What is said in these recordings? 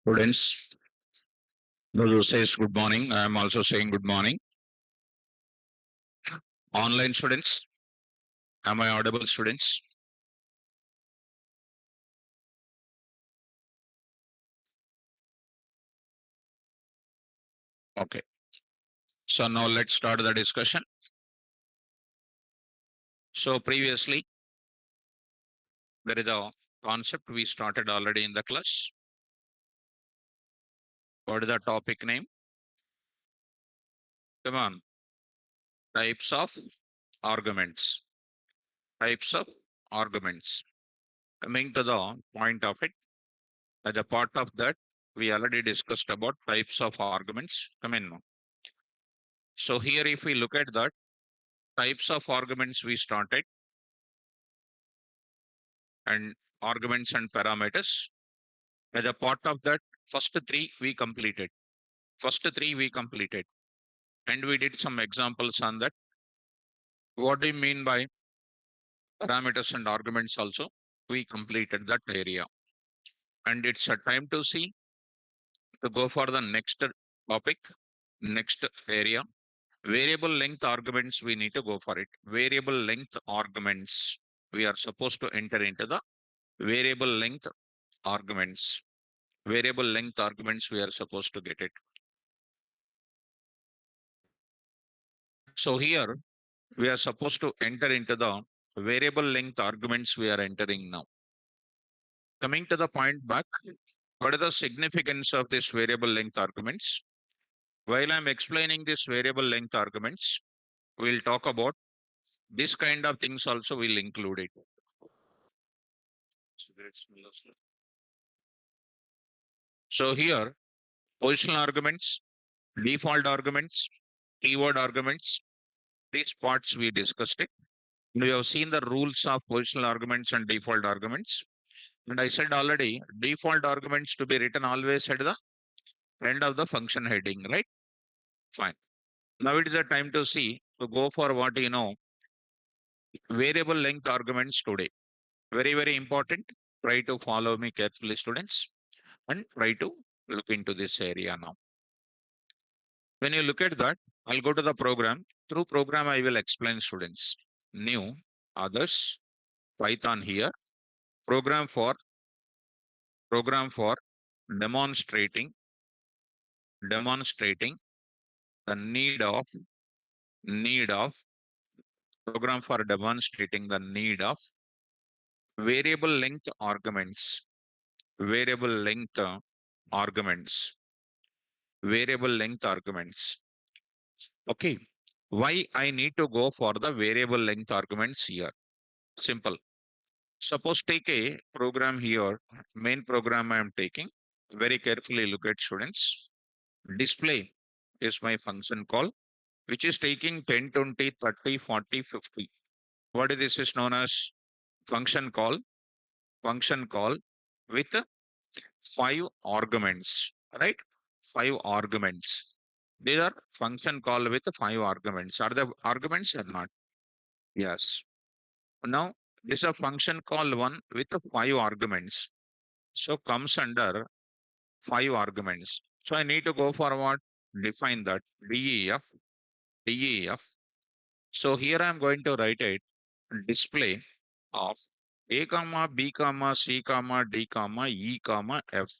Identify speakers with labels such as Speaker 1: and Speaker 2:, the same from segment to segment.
Speaker 1: Students, those who says good morning, I am also saying good morning. Online students, am I audible, students? Okay. So now let's start the discussion. So previously, there is a concept we started already in the class. What is the topic name? Come on. Types of arguments. Types of arguments. Coming to the point of it, as a part of that, we already discussed about types of arguments. Come in now. So here, if we look at that, types of arguments we started and arguments and parameters. As a part of that, first three we completed. First three we completed. And we did some examples on that. What do you mean by parameters and arguments also? We completed that area. And it's a time to see to go for the next topic, next area. Variable length arguments, we need to go for it. Variable length arguments. We are supposed to enter into the variable length arguments. Variable length arguments, we are supposed to get it. So here we are supposed to enter into the variable length arguments we are entering now. Coming to the point back, what is the significance of this variable length arguments? While I'm explaining this variable length arguments, we'll talk about this kind of things also will include it. So here, positional arguments, default arguments, keyword arguments, these parts we discussed it. We have seen the rules of positional arguments and default arguments. And I said already, default arguments to be written always at the end of the function heading, right? Fine. Now it is a time to see, to go for what variable length arguments today. Very, very important. Try to follow me carefully, students, and try to look into this area now. When you look at that, I'll go to the program. Through program, I will explain students. New, others, Python here, program for demonstrating the need of program for demonstrating the need of variable length arguments variable length arguments variable length arguments. Okay, why I need to go for the variable length arguments here? Simple. Suppose take a program here, main program I am taking. Very carefully look at, students. Display is my function call, which is taking 10, 20, 30, 40, 50. What is this is known as function call with 5 arguments, right? 5 arguments. These are function call with 5 arguments. Are the arguments or not? Yes. Now this is a function call one with 5 arguments, so comes under 5 arguments. So I need to go for what? Define that def. So here I am going to write it display of a comma b comma c comma d comma e comma f.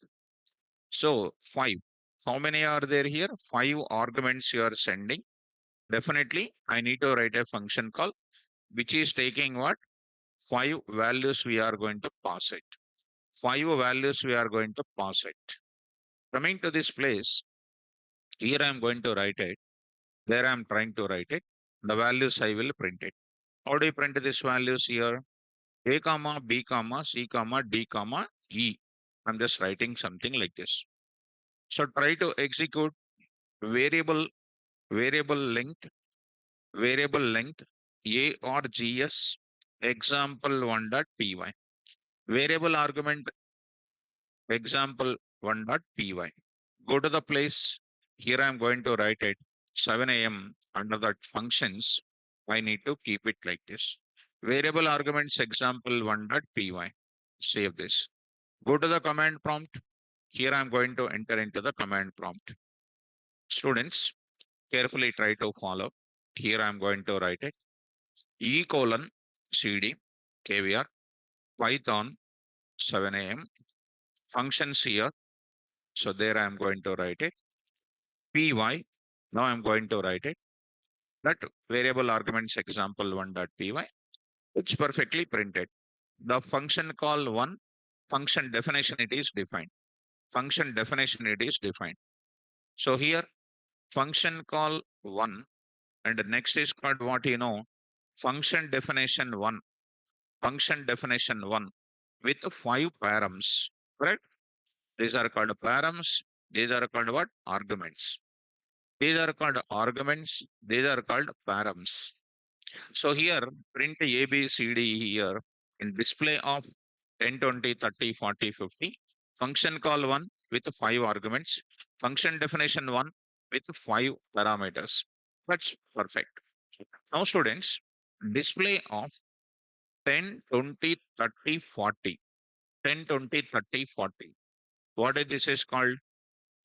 Speaker 1: So 5. How many are there here? 5 arguments you are sending. Definitely I need to write a function call which is taking what? 5 values we are going to pass it. 5 values we are going to pass it. Coming to this place, here I am going to write it. There I am trying to write it. The values I will print it. How do you print these values here? A comma b comma c comma d comma e. I'm just writing something like this. So try to execute variable length args example1.py. Variable argument example1.py. Go to the place. Here I am going to write it 7 a.m. under that functions. I need to keep it like this. Variable arguments example1.py. Save this. Go to the command prompt. Here I'm going to enter into the command prompt. Students, carefully try to follow. Here I'm going to write it. E colon cd KVR Python 7 a.m. functions here. So there I'm going to write it. Py. Now I'm going to write it. That variable arguments example 1.py. It's perfectly printed. The function call one, function definition it is defined. Function definition it is defined. So here function call one, and the next is called what you know, function definition one. Function definition one with 5 params. Correct? These are called params. These are called what? Arguments. These are called arguments. These are called params. So here print A, B, C, D here in display of 10, 20, 30, 40, 50. Function call one with 5 arguments. Function definition one with 5 parameters. That's perfect. Now students, display of 10, 20, 30, 40. 10, 20, 30, 40. What is this is called?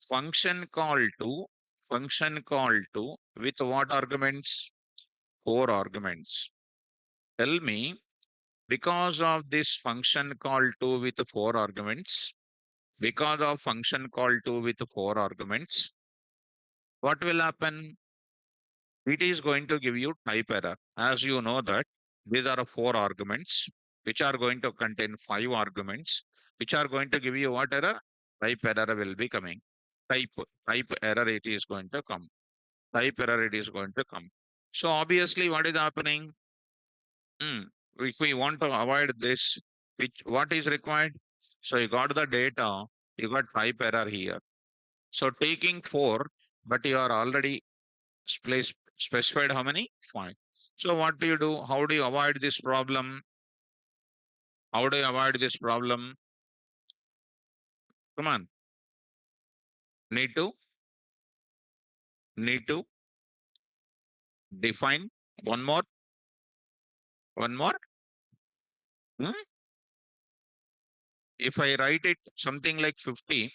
Speaker 1: Function call to, function call to with what arguments? 4 arguments. Tell me, because of this function call to with 4 arguments, because of function call to with 4 arguments, what will happen? It is going to give you type error. As you know that these are 4 arguments, which are going to contain 5 arguments, which are going to give you what error? Type error will be coming. Type, type error it is going to come. Type error it is going to come. So obviously what is happening? If we want to avoid this, which what is required? So you got the data, you got type error here. So taking 4, but you are already specified how many? 5. So what do you do? How do you avoid this problem? How do you avoid this problem? Come on. Need to define one more. One more. Hmm? If I write it something like 50,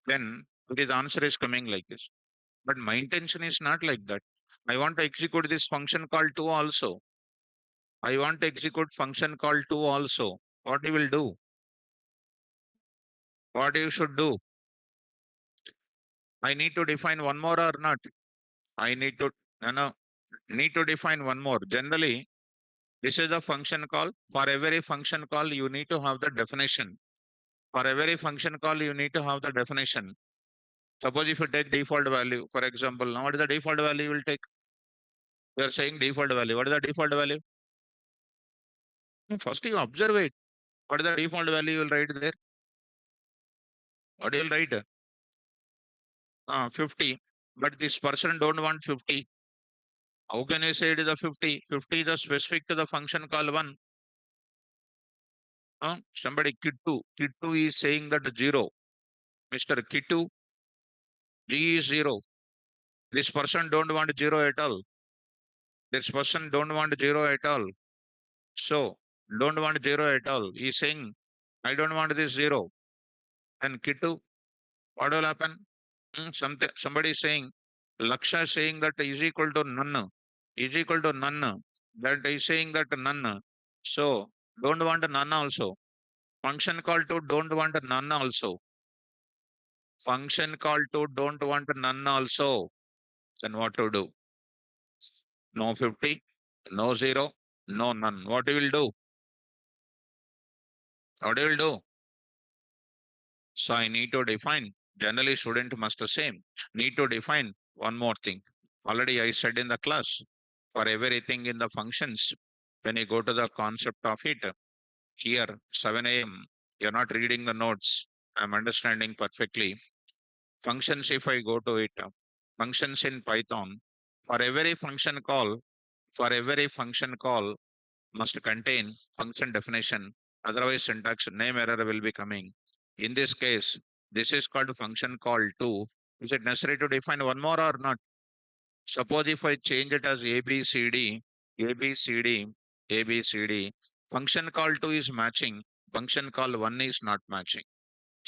Speaker 1: then the answer is coming like this. But my intention is not like that. I want to execute this function called to also. I want to execute function called to also. What you will do? What you should do? I need to define one more or not? I need to, no, need to define one more. Generally, this is a function call. For every function call, you need to have the definition. For every function call, you need to have the definition. Suppose if you take default value, for example, now what is the default value you will take? You are saying default value. What is the default value? First, you observe it. What is the default value you will write there? What you will write? 50. But this person don't want 50. How can you say it is a 50? 50 is a specific to the function call one. Somebody Kittu. Kittu is saying that 0. Mr. Kittu, G is 0. This person don't want 0 at all. This person don't want 0 at all. So don't want 0 at all. He is saying, I don't want this 0. And Kittu, what will happen? Somebody is saying, Laksha is saying that is equal to none. Is equal to none. That is saying that none. So don't want none also. Function call to don't want none also. Function call to don't want none also. Then what to do? No 50, no 0, no none. What you will do? What you will do? So I need to define. Generally, student must say, need to define one more thing. Already I said in the class, for everything in the functions, when you go to the concept of it, here 7 a.m., you're not reading the notes. I'm understanding perfectly. Functions, if I go to it, functions in Python, for every function call, for every function call must contain function definition. Otherwise, syntax name error will be coming. In this case, this is called function call to. Is it necessary to define one more or not? Suppose if I change it as ABCD, ABCD, ABCD, function call to is matching, function call one is not matching.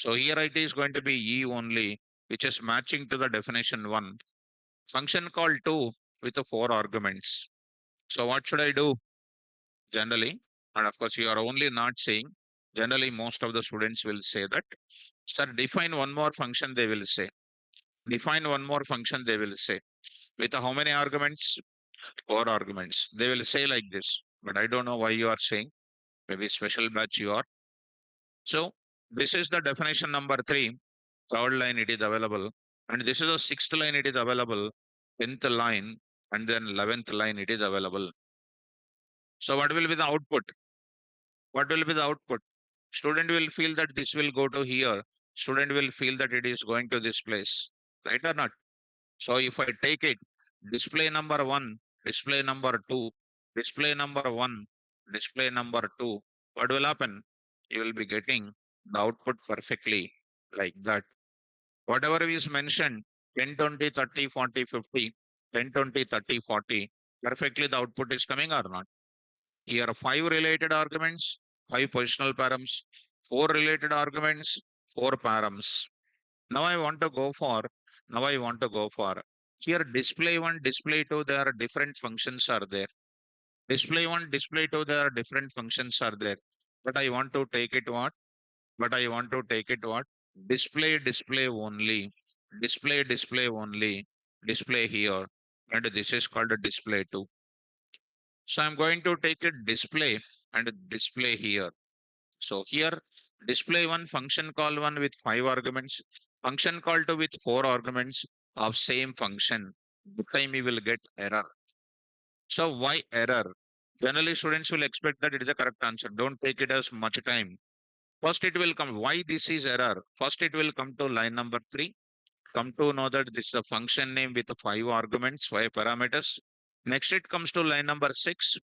Speaker 1: So here it is going to be E only, which is matching to the definition 1. Function call 2 with the 4 arguments. So what should I do? Generally, and of course you are only not saying, generally most of the students will say that, sir, define one more function, they will say. Define one more function, they will say. With how many arguments? 4 arguments. They will say like this. But I don't know why you are saying. Maybe special batch you are. So this is the definition number 3. Third line it is available. And this is the sixth line it is available. 10th line and then 11th line it is available. So what will be the output? What will be the output? Student will feel that this will go to here. Student will feel that it is going to this place. Right or not? So if I take it, display number 1, display number 2, display number 1, display number 2, what will happen? You will be getting the output perfectly like that. Whatever is mentioned, 10, 20, 30, 40, 50, 10, 20, 30, 40, perfectly the output is coming or not. Here are 5 related arguments, 5 positional params, 4 related arguments, 4 params. Now I want to go for, now I want to go for, here display 1, display 2, there are different functions are there. Display 1, display 2, there are different functions are there. But I want to take it what? But I want to take it what? Display, display only. Display, display only. Display here. And this is called a display 2. So I'm going to take a display and display here. So here display 1, function call 1 with 5 arguments, function call 2 with 4 arguments of same function. The time you will get error. So why error? Generally students will expect that it is the correct answer. Don't take it as much time. First it will come. Why this is error? First it will come to line number 3. Come to know that this is a function name with 5 arguments, 5 parameters. Next it comes to line number 6.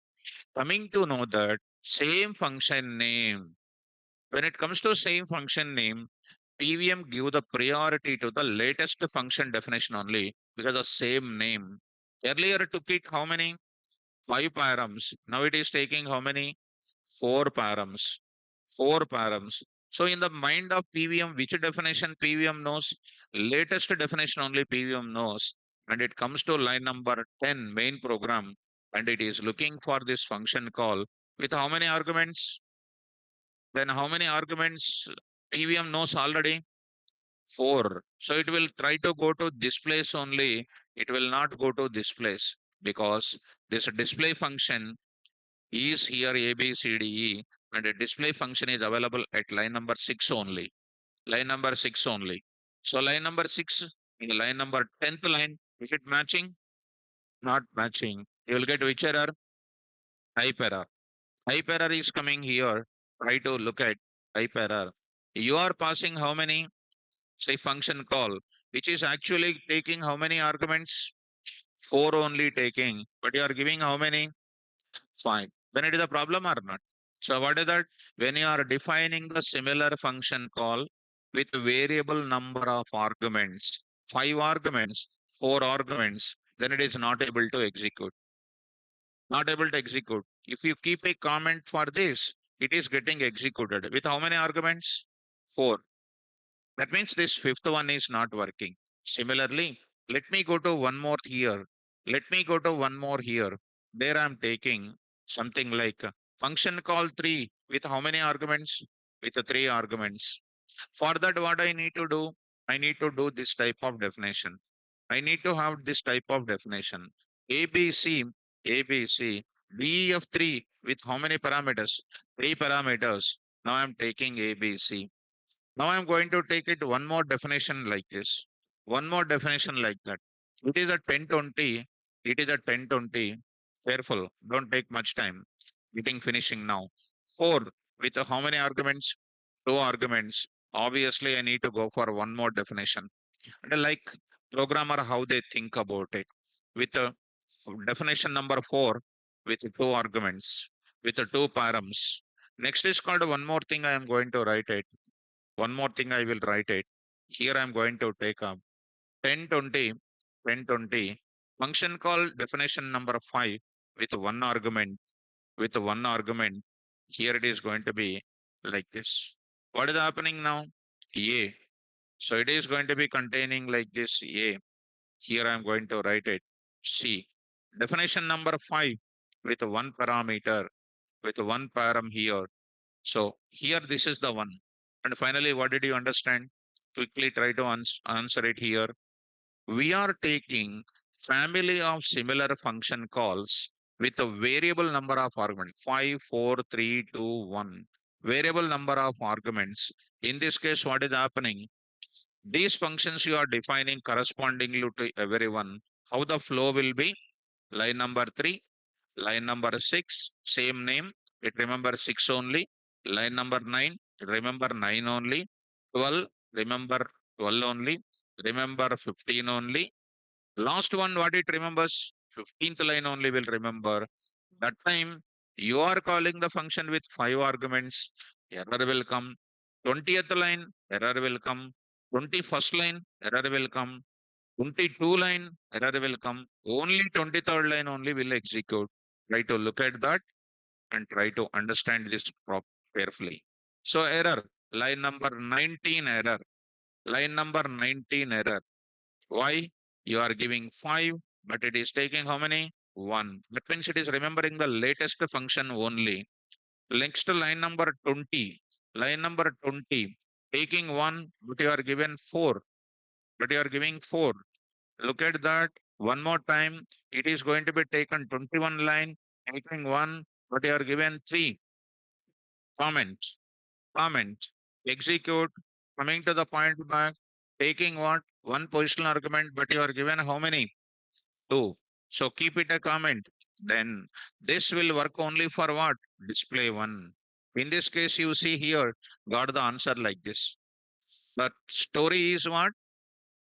Speaker 1: Coming to know that same function name. When it comes to same function name, PVM give the priority to the latest function definition only because the same name. Earlier it took it how many? 5 params. Now it is taking how many? 4 params. 4 params. So in the mind of PVM, which definition PVM knows? Latest definition only PVM knows. And it comes to line number 10, main program, and it is looking for this function call with how many arguments? Then how many arguments PVM knows already? 4. So it will try to go to this place only. It will not go to this place because this display function is here A, B, C, D, E, and a display function is available at line number 6 only. Line number 6 only. So line number 6 in line number 10th line, is it matching? Not matching. You will get which error? Type error. Type error is coming here. Try to look at type error. You are passing how many? Say function call, which is actually taking how many arguments? 4 only taking, but you are giving how many? 5. Then it is a problem or not? So what is that? When you are defining the similar function call with variable number of arguments, 5 arguments, 4 arguments, then it is not able to execute. Not able to execute. If you keep a comment for this, it is getting executed. With how many arguments? 4. That means this fifth one is not working. Similarly, let me go to one more here. Let me go to one more here. There I'm taking something like function call 3 with how many arguments? With the 3 arguments. For that, what I need to do? I need to do this type of definition. I need to have this type of definition. ABC, ABC, DEF3 with how many parameters? 3 parameters. Now I'm taking ABC. Now I'm going to take it one more definition like this. One more definition like that. It is a 1020. It is a 1020. Careful. Don't take much time. Getting finishing now. 4 with how many arguments? 2 arguments. Obviously, I need to go for one more definition. And I like programmer how they think about it. With a definition number 4 with 2 arguments, with the 2 params. Next is called one more thing I am going to write it. One more thing I will write it. Here I'm going to take a 1020, 1020 function call definition number 5 with one argument, with one argument. Here it is going to be like this. What is happening now? A. So it is going to be containing like this A. Here I am going to write it C. Definition number 5 with one parameter, with one param here. So here this is the one. And finally, what did you understand? Quickly try to answer it here. We are taking family of similar function calls with a variable number of arguments 5, 4, 3, 2, 1. Variable number of arguments. In this case, what is happening? These functions you are defining correspondingly to everyone. How the flow will be? Line number 3, line number 6, same name. It remember 6 only. Line number 9, remember 9 only. 12, remember 12 only. Remember 15 only. Last one, what it remembers? 15th line only will remember. That time you are calling the function with 5 arguments. Error will come. 20th line, error will come. 21st line, error will come. 22 line, error will come. Only 23rd line only will execute. Try to look at that and try to understand this carefully. So error, line number 19 error. Line number 19 error. Why? You are giving 5, but it is taking how many? 1. That means it is remembering the latest function only. Next line number 20. Line number 20. Taking 1, but you are given 4. But you are giving 4. Look at that. One more time. It is going to be taken 21 line, taking 1, but you are given 3. Comment. Comment. Execute. Coming to the point back. Taking what? One positional argument, but you are given how many? 2. So keep it a comment. Then this will work only for what? Display 1. In this case, you see here, got the answer like this. But story is what?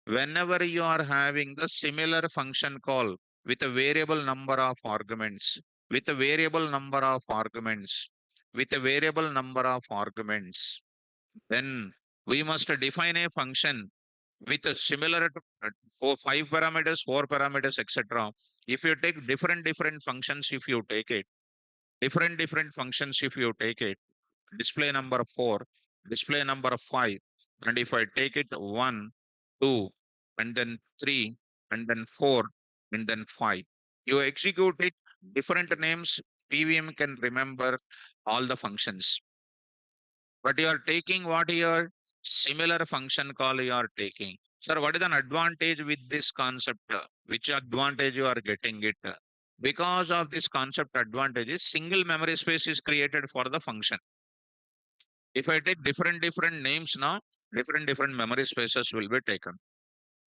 Speaker 1: Whenever you are having the similar function call with a variable number of arguments, with a variable number of arguments, with a variable number of arguments, then we must define a function with a similar for 5 parameters, 4 parameters, etc. If you take different functions, if you take it, different functions, if you take it, display number 4, display number 5, and if I take it 1, 2, and then 3, and then 4, and then 5, you execute it, different names, PVM can remember all the functions. But you are taking what here? Similar function call you are taking. Sir, what is an advantage with this concept? Which advantage you are getting it? Because of this concept advantages, single memory space is created for the function. If I take different names now, different memory spaces will be taken.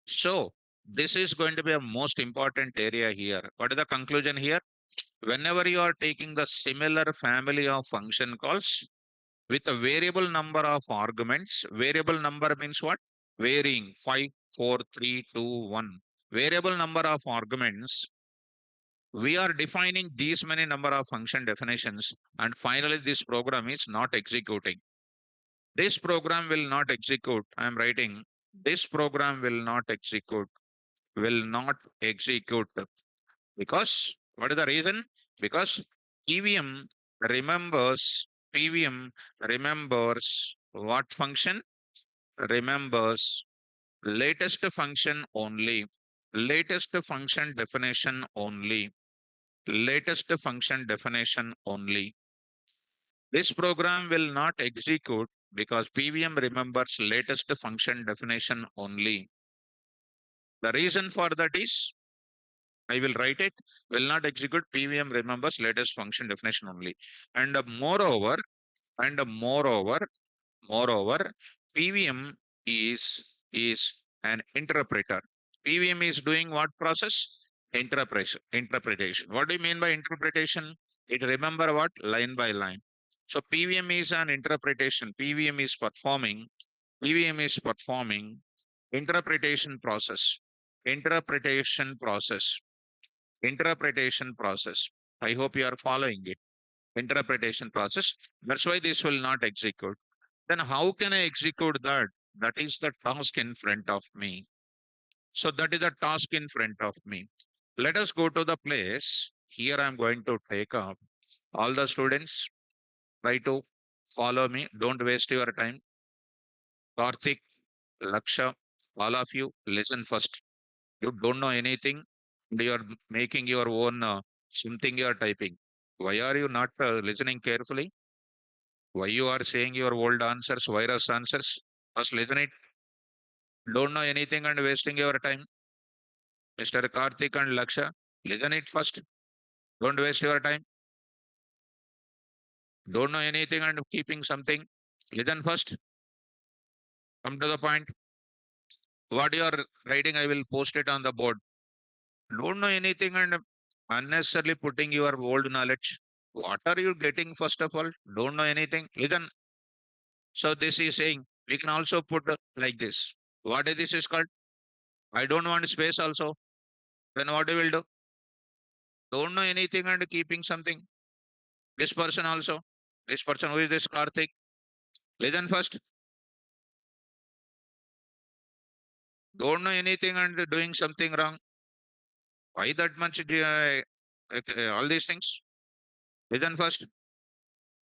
Speaker 1: So this is going to be a most important area here. What is the conclusion here? Whenever you are taking the similar family of function calls, with a variable number of arguments. Variable number means what? Varying 5, 4, 3, 2, 1. Variable number of arguments. We are defining these many number of function definitions, and finally this program is not executing. This program will not execute. I am writing. This program will not execute. Will not execute. Because what is the reason? Because PVM PVM remembers what function? Remembers latest function only, latest function definition only, latest function definition only. This program will not execute because PVM remembers latest function definition only. The reason for that is I will write it, will not execute PVM remembers latest function definition only. And and moreover, moreover, PVM is an interpreter. PVM is doing what process? Interpretation. What do you mean by interpretation? It remember what? Line by line. So PVM is an interpretation. PVM is performing interpretation process. Interpretation process interpretation process. I hope you are following it. Interpretation process. That's why this will not execute. Then how can I execute that? That is the task in front of me. So that is the task in front of me. Let us go to the place. Here I'm going to take up all the students. Try to follow me. Don't waste your time. Karthik, Laksha, all of you, listen first. You don't know anything. You are making your own something you are typing. Why are you not listening carefully? Why you are saying your old answers, virus answers? First listen it. Don't know anything and wasting your time. Mr. Karthik and Laksha, listen it first. Don't waste your time. Don't know anything and keeping something. Listen first. Come to the point. What you are writing, I will post it on the board. Don't know anything and unnecessarily putting your old knowledge. What are you getting, first of all? Don't know anything. Listen. So this is saying we can also put like this. What is this is called? I don't want space also. Then what you will do? Don't know anything and keeping something. This person also. This person, who is this Karthik? Listen first. Don't know anything and doing something wrong. Why that much? All these things. Listen first.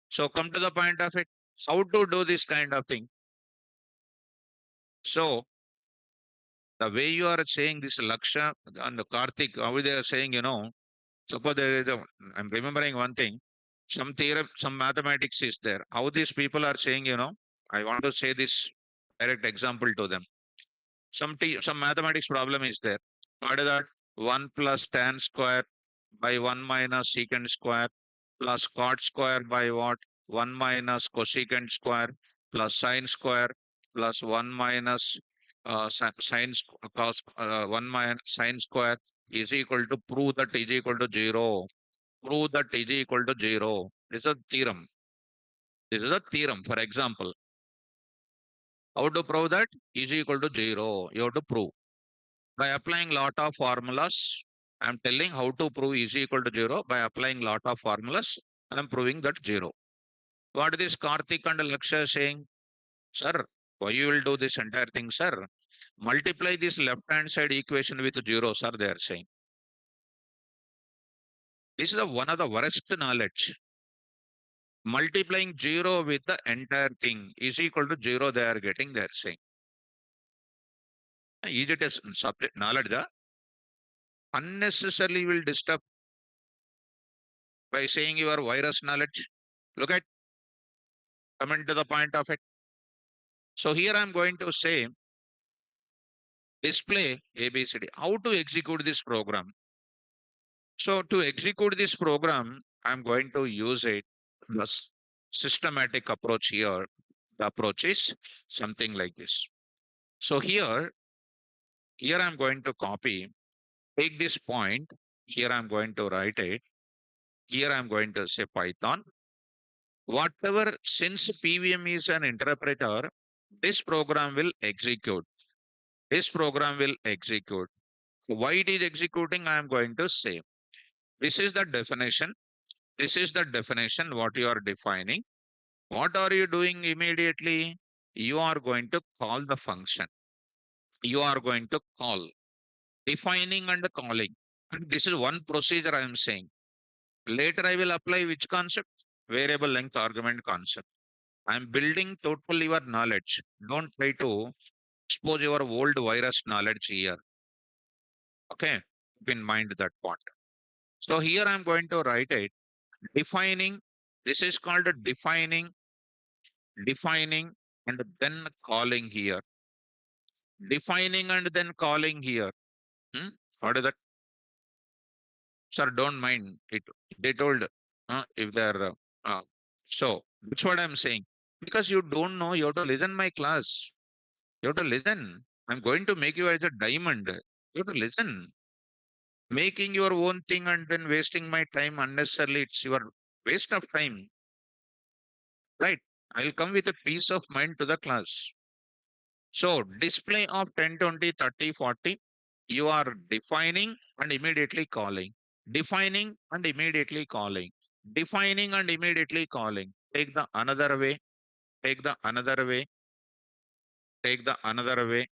Speaker 1: So come to the point of it. How to do this kind of thing? So the way you are saying this Laksha and Karthik, how they are saying, suppose I'm remembering one thing. Some theorem, some mathematics is there. How these people are saying, I want to say this direct example to them. Some mathematics problem is there. What is that? 1 plus tan square by 1 minus secant square plus cot square by what? 1 minus cosecant square plus sine square plus 1 minus cos 1 minus sine square is equal to prove that is equal to 0. Prove that is equal to 0. This is a theorem. This is a theorem. For example, how to prove that is equal to 0? You have to prove by applying lot of formulas. I'm telling how to prove is equal to 0 by applying lot of formulas. I'm proving that 0. What is Karthik and Laksha saying? Sir, why you will do this entire thing, sir? Multiply this left-hand side equation with 0, sir, they are saying. This is one of the worst knowledge. Multiplying 0 with the entire thing is equal to 0, they are getting, they are saying. Is it a subject knowledge? Unnecessarily will disturb by saying your virus knowledge. Look at, coming to the point of it. So here I'm going to say display ABCD. How to execute this program? So to execute this program, I'm going to use it the systematic approach here. The approach is something like this. So here I'm going to copy, take this point. Here I'm going to write it. Here I'm going to say Python. Whatever, since PVM is an interpreter, this program will execute. This program will execute. So why it is executing, I am going to say. This is the definition. This is the definition, what you are defining. What are you doing immediately? You are going to call the function. You are going to call. Defining and calling. And this is one procedure I am saying. Later I will apply which concept? Variable length argument concept. I am building total your knowledge. Don't try to expose your old virus knowledge here. Okay, keep in mind that part. So here I'm going to write it. Defining. This is called a defining, and then calling here. Defining and then calling here. Hmm? What is that? Sir, don't mind it. They told if they're so that's what I'm saying. Because you don't know, you have to listen my class. You have to listen. I'm going to make you as a diamond. You have to listen. Making your own thing and then wasting my time unnecessarily, it's your waste of time. Right? I'll come with a peace of mind to the class. So display of 10, 20, 30, 40, you are defining and immediately calling. Defining and immediately calling. Defining and immediately calling. Take the another way. Take the another way. Take the another way.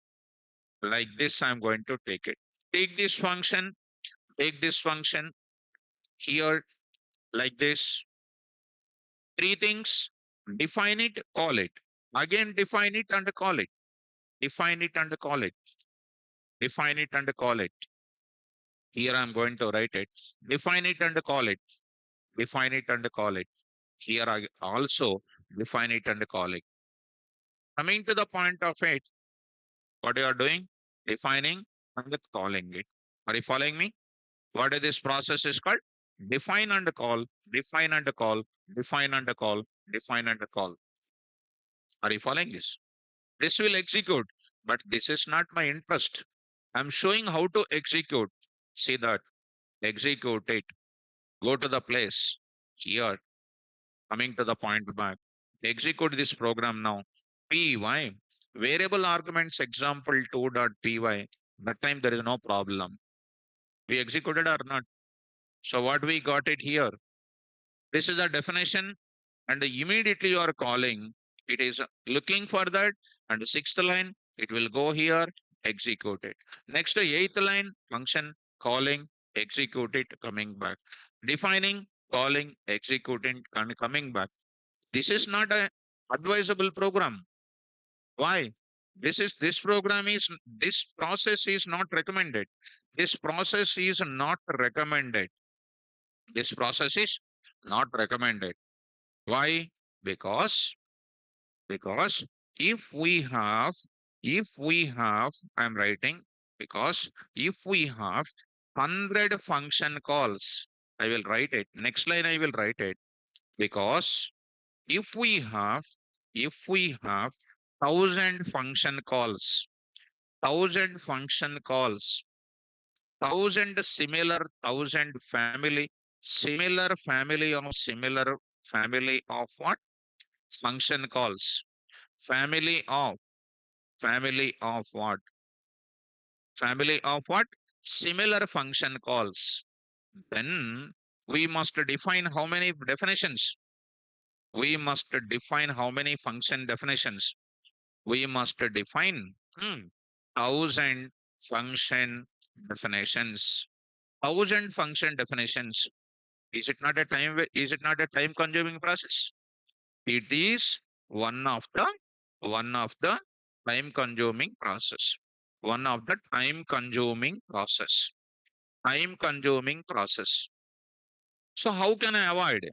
Speaker 1: Like this, I'm going to take it. Take this function. Take this function here like this. Three things. Define it, call it. Again, define it and call it. Define it and call it. Define it and call it. Here I'm going to write it. Define it and call it. Define it and call it. Here I also define it and call it. Coming to the point of it, what you are doing? Defining and calling it. Are you following me? What is this process is called? Define and call, define and call, define and call, define and call. Are you following this? This will execute, but this is not my interest. I'm showing how to execute. See that? Execute it. Go to the place. Here, coming to the point back. Execute this program now. Py, variable arguments example 2.py. That time there is no problem. We executed or not? So what we got it here? This is the definition, and immediately you are calling. It is looking for that, and the sixth line, it will go here, execute it. Next, eighth line, function, calling, execute it, coming back. Defining, calling, executing, and coming back. This is not a advisable program. Why? This process is not recommended. This process is not recommended. This process is not recommended. Why? Because because if we have I'm writing, because if we have 100 function calls, I will write it. Next line I will write it. Because if we have if we have 1,000 function calls, 1,000 similar family of what? Function calls. Family of family of what? Family of what? Similar function calls. Then we must define how many definitions? We must define how many function definitions? We must define 1,000 function definitions. 1,000 function definitions. Is it not a time consuming process? It is one of the one of the time consuming process. One of the time consuming process. Time consuming process. So how can I avoid?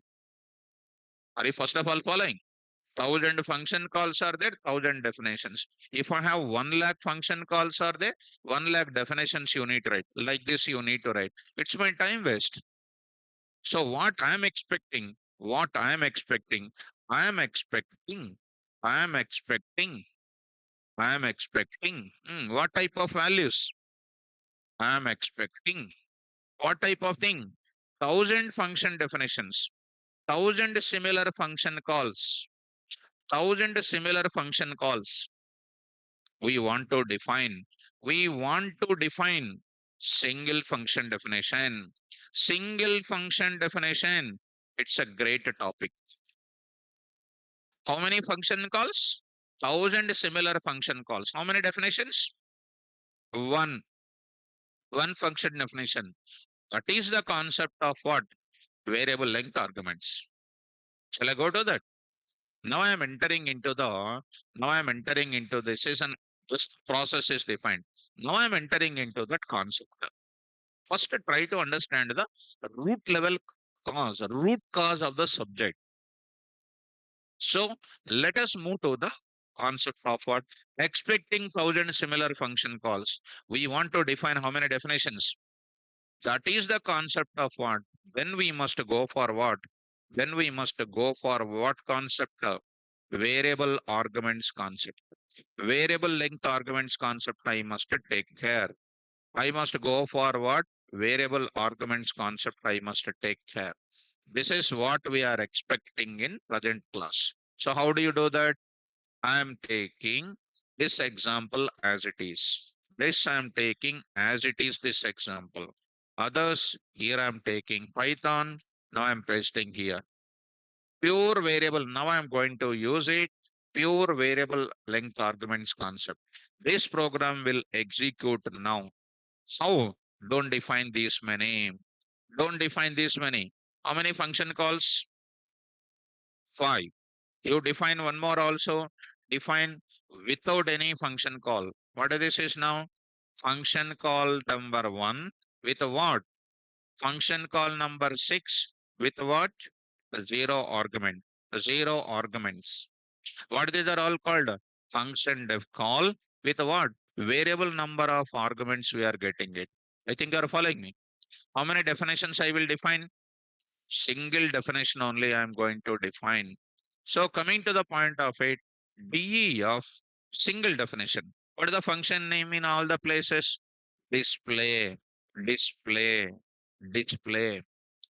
Speaker 1: Are you first of all following? 1,000 function calls are there, 1,000 definitions. If I have 1 lakh function calls are there, 1 lakh definitions you need to write. Like this you need to write. It's my time waste. So what I am expecting, I am expecting, I am expecting, I am expecting, I am expecting what type of values? I am expecting what type of thing? 1,000 function definitions, 1,000 similar function calls, 1,000 similar function calls. We want to define. We want to define single function definition. Single function definition. It's a great topic. How many function calls? 1,000 similar function calls. How many definitions? One. One function definition. That is the concept of what? Variable length arguments. Shall I go to that? Now I am entering into this is this process is defined. Now I am entering into that concept. First, try to understand the root cause of the subject. So let us move to the concept of what? Expecting 1,000 similar function calls. We want to define how many definitions? That is the concept of what? Then we must go for what? Then we must go for what concept? Variable arguments concept. Variable length arguments concept I must take care. I must go for what? Variable arguments concept I must take care. This is what we are expecting in present class. So how do you do that? I am taking this example as it is. This I am taking as it is this example. Others, here I am taking Python. Now I am pasting here. Pure variable. Now I am going to use it. Pure variable length arguments concept. This program will execute now. How? Don't define these many. Don't define these many. How many function calls? 5. You define one more also. define without any function call. What this is now? Function call number 1 with what? Function call number 6 with what? Zero argument. Zero arguments. What these are all called? Function def call with what? Variable number of arguments we are getting it. I think you are following me. How many definitions I will define? Single definition only I am going to define. So coming to the point of it, DE of single definition. What is the function name in all the places? Display, display, display.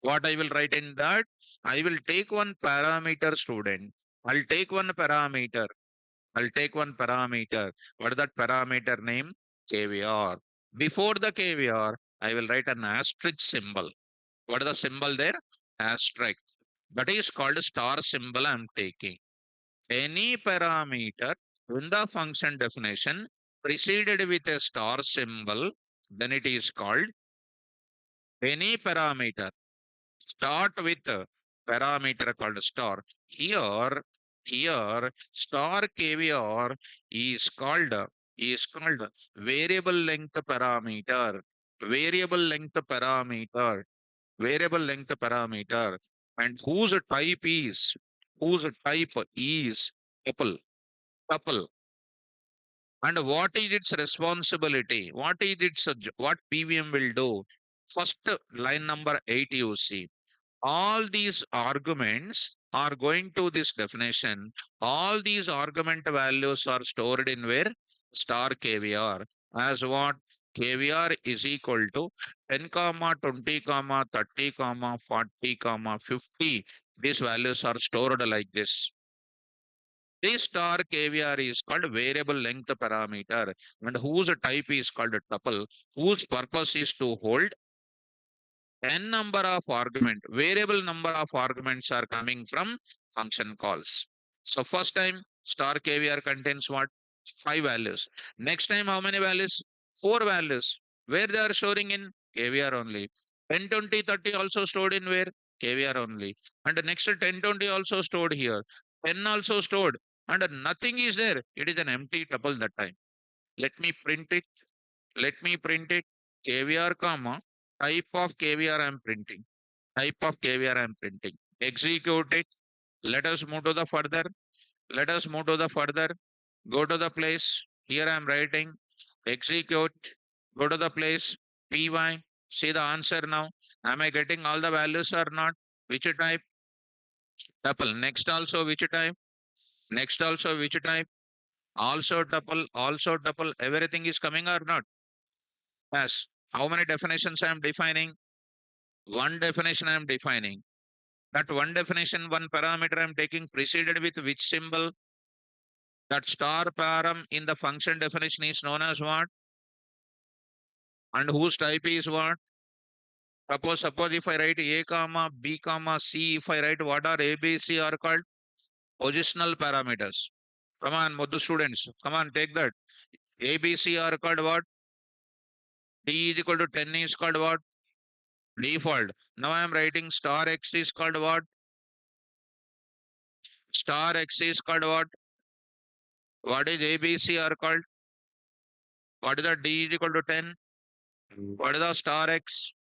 Speaker 1: What I will write in that? I will take one parameter, student. I'll take one parameter. I'll take one parameter. What is that parameter name? KVR. Before the KVR, I will write an asterisk symbol. What is the symbol there? Asterisk. That is called star symbol I'm taking. Any parameter in the function definition preceded with a star symbol, then it is called any parameter. Start with a parameter called star. Here, star KVR is called variable length parameter. Variable length parameter. Variable length parameter. And whose type is tuple. Tuple. And what is its responsibility? What PVM will do? First line number 8 you see. All these arguments are going to this definition. All these argument values are stored in where? Star KVR. As what? KVR is equal to 10 comma 20 comma 30 comma 40 comma 50. These values are stored like this. This star KVR is called variable length parameter, and whose type is called a tuple, whose purpose is to hold n number of argument, variable number of arguments are coming from function calls. So first time star KVR contains what? 5 values. Next time how many values? 4 values. Where they are storing in? KVR only. 10, 20, 30 also stored in where? KVR only. And the next 10, 20 also stored here. 10 also stored. And nothing is there. It is an empty tuple that time. Let me print it. Let me print it. KVR comma type of KVR I'm printing. Type of KVR I'm printing. Execute it. Let us move to the further. Let us move to the further. Go to the place. Here I'm writing. Execute. Go to the place. PY. See the answer now. Am I getting all the values or not? Which type? Tuple. Next also which type? Next also which type? Also tuple. Also tuple. Everything is coming or not? Yes. How many definitions I am defining? One definition I am defining. That one definition, one parameter I am taking preceded with which symbol? That star param in the function definition is known as what? And whose type is what? Suppose if I write A comma B comma C, if I write what are A, B, C are called positional parameters. Come on, Modu students. Come on, take that. A, B, C are called what? D is equal to 10 is called what? Default. Now I am writing star X is called what? Star X is called what? What is A, B, C are called? What is the D is equal to 10? What is the star X?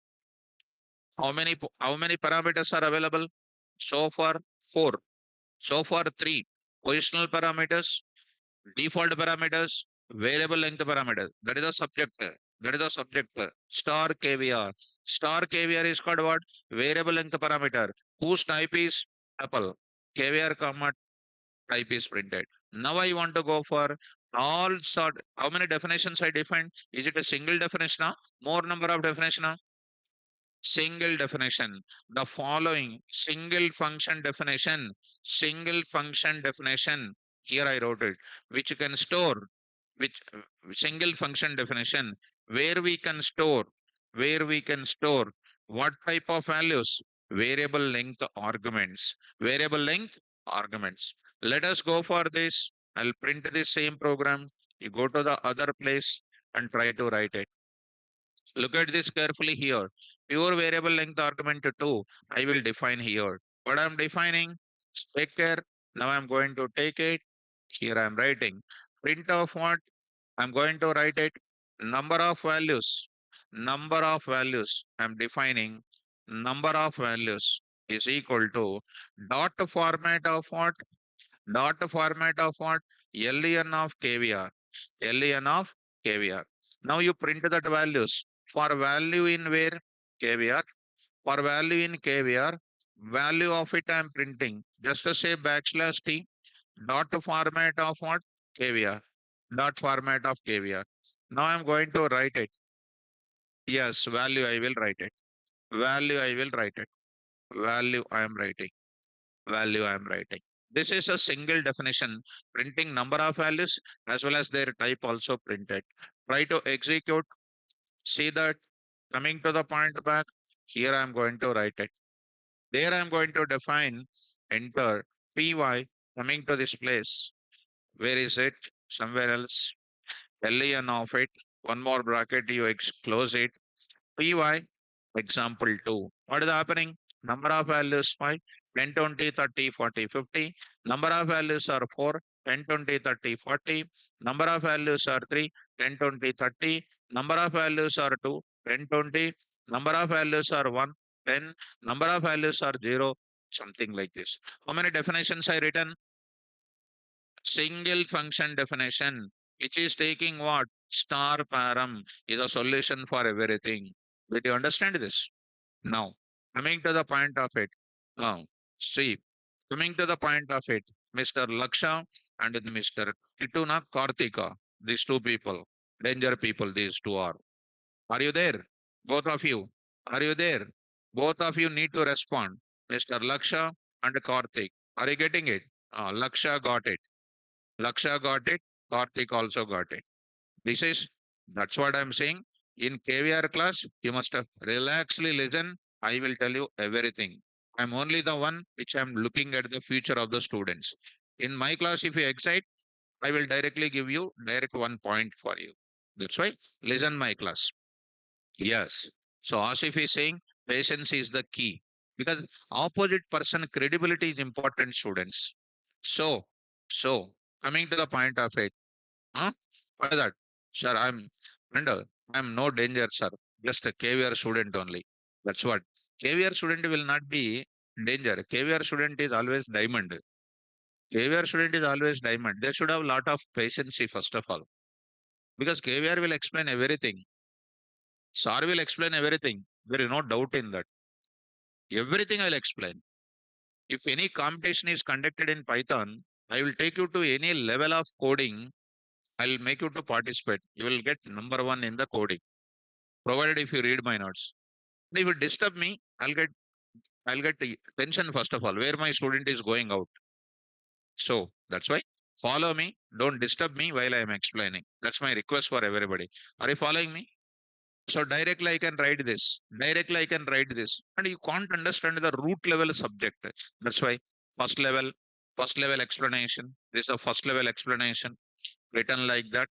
Speaker 1: How many parameters are available? So far, 4. So far, 3. Positional parameters, default parameters, variable length parameters. That is the subject. That is the subject. Star KVR. Star KVR is called what? Variable length parameter. Whose type is tuple. KVR comma type is printed. Now I want to go for all sort. How many definitions I defined? Is it a single definition? More number of definition? Single definition. The following single function definition. Here I wrote it, which can store, which single function definition, where we can store, where we can store what type of values? Variable length arguments. Variable length arguments. Let us go for this. I'll print the same program. You go to the other place and try to write it. Look at this carefully here. Pure variable length argument 2, I will define here. What I'm defining, take care. Now I'm going to take it. Here I am writing print of what? I'm going to write it number of values. Number of values. I'm defining number of values is equal to dot format of what? Dot format of what? LEN of KVR. LEN of KVR. Now you print that values. For value in where? KVR. For value in KVR, value of it I am printing. Just to say backslash T, dot format of what? KVR. Dot format of KVR. Now I'm going to write it. Yes, value I will write it. Value I will write it. Value I am writing. Value I am writing. This is a single definition, printing number of values as well as their type also printed. Try to execute. See that coming to the point back. Here I am going to write it. There I am going to define enter py coming to this place. Where is it? Somewhere else. LEN of it. One more bracket, you close it. Py example 2. What is happening? Number of values 5, 10, 20, 30, 40, 50. Number of values are 4, 10, 20, 30, 40. Number of values are 3, 10, 20, 30. Number of values are 2, 10, 20. Number of values are 1, 10. Number of values are 0, something like this. How many definitions I written? Single function definition, which is taking what? Star param is a solution for everything. Did you understand this? Now, coming to the point of it. Now, see, coming to the point of it, Mr. Laksha and Mr. Kituna Kartika, these two people, danger people, these two are. Are you there? Both of you. Are you there? Both of you need to respond. Mr. Laksha and Kartik. Are you getting it? Laksha got it. Laksha got it. Kartik also got it. This is, that's what I'm saying. In KVR class, you must relaxly listen. I will tell you everything. I'm only the one which I'm looking at the future of the students. In my class, if you excite, I will directly give you direct 1 point for you. That's why listen my class. Yes. So Asif is saying patience is the key because opposite person credibility is important, students. So, so coming to the point of it, huh? What is that? Sir, I'm no danger, sir. Just a KVR student only. That's what. KVR student will not be danger. KVR student is always diamond. KVR student is always diamond. They should have a lot of patience, first of all. Because KVR will explain everything. SAR will explain everything. There is no doubt in that. Everything I'll explain. If any competition is conducted in Python, I will take you to any level of coding. I'll make you to participate. You will get number one in the coding, provided if you read my notes. If you disturb me, I'll get the tension first of all, where my student is going out. So that's why follow me. Don't disturb me while I am explaining. That's my request for everybody. Are you following me? So directly I can write this. Directly I can write this. And you can't understand the root level subject. That's why first level, first level explanation. This is a first level explanation written like that.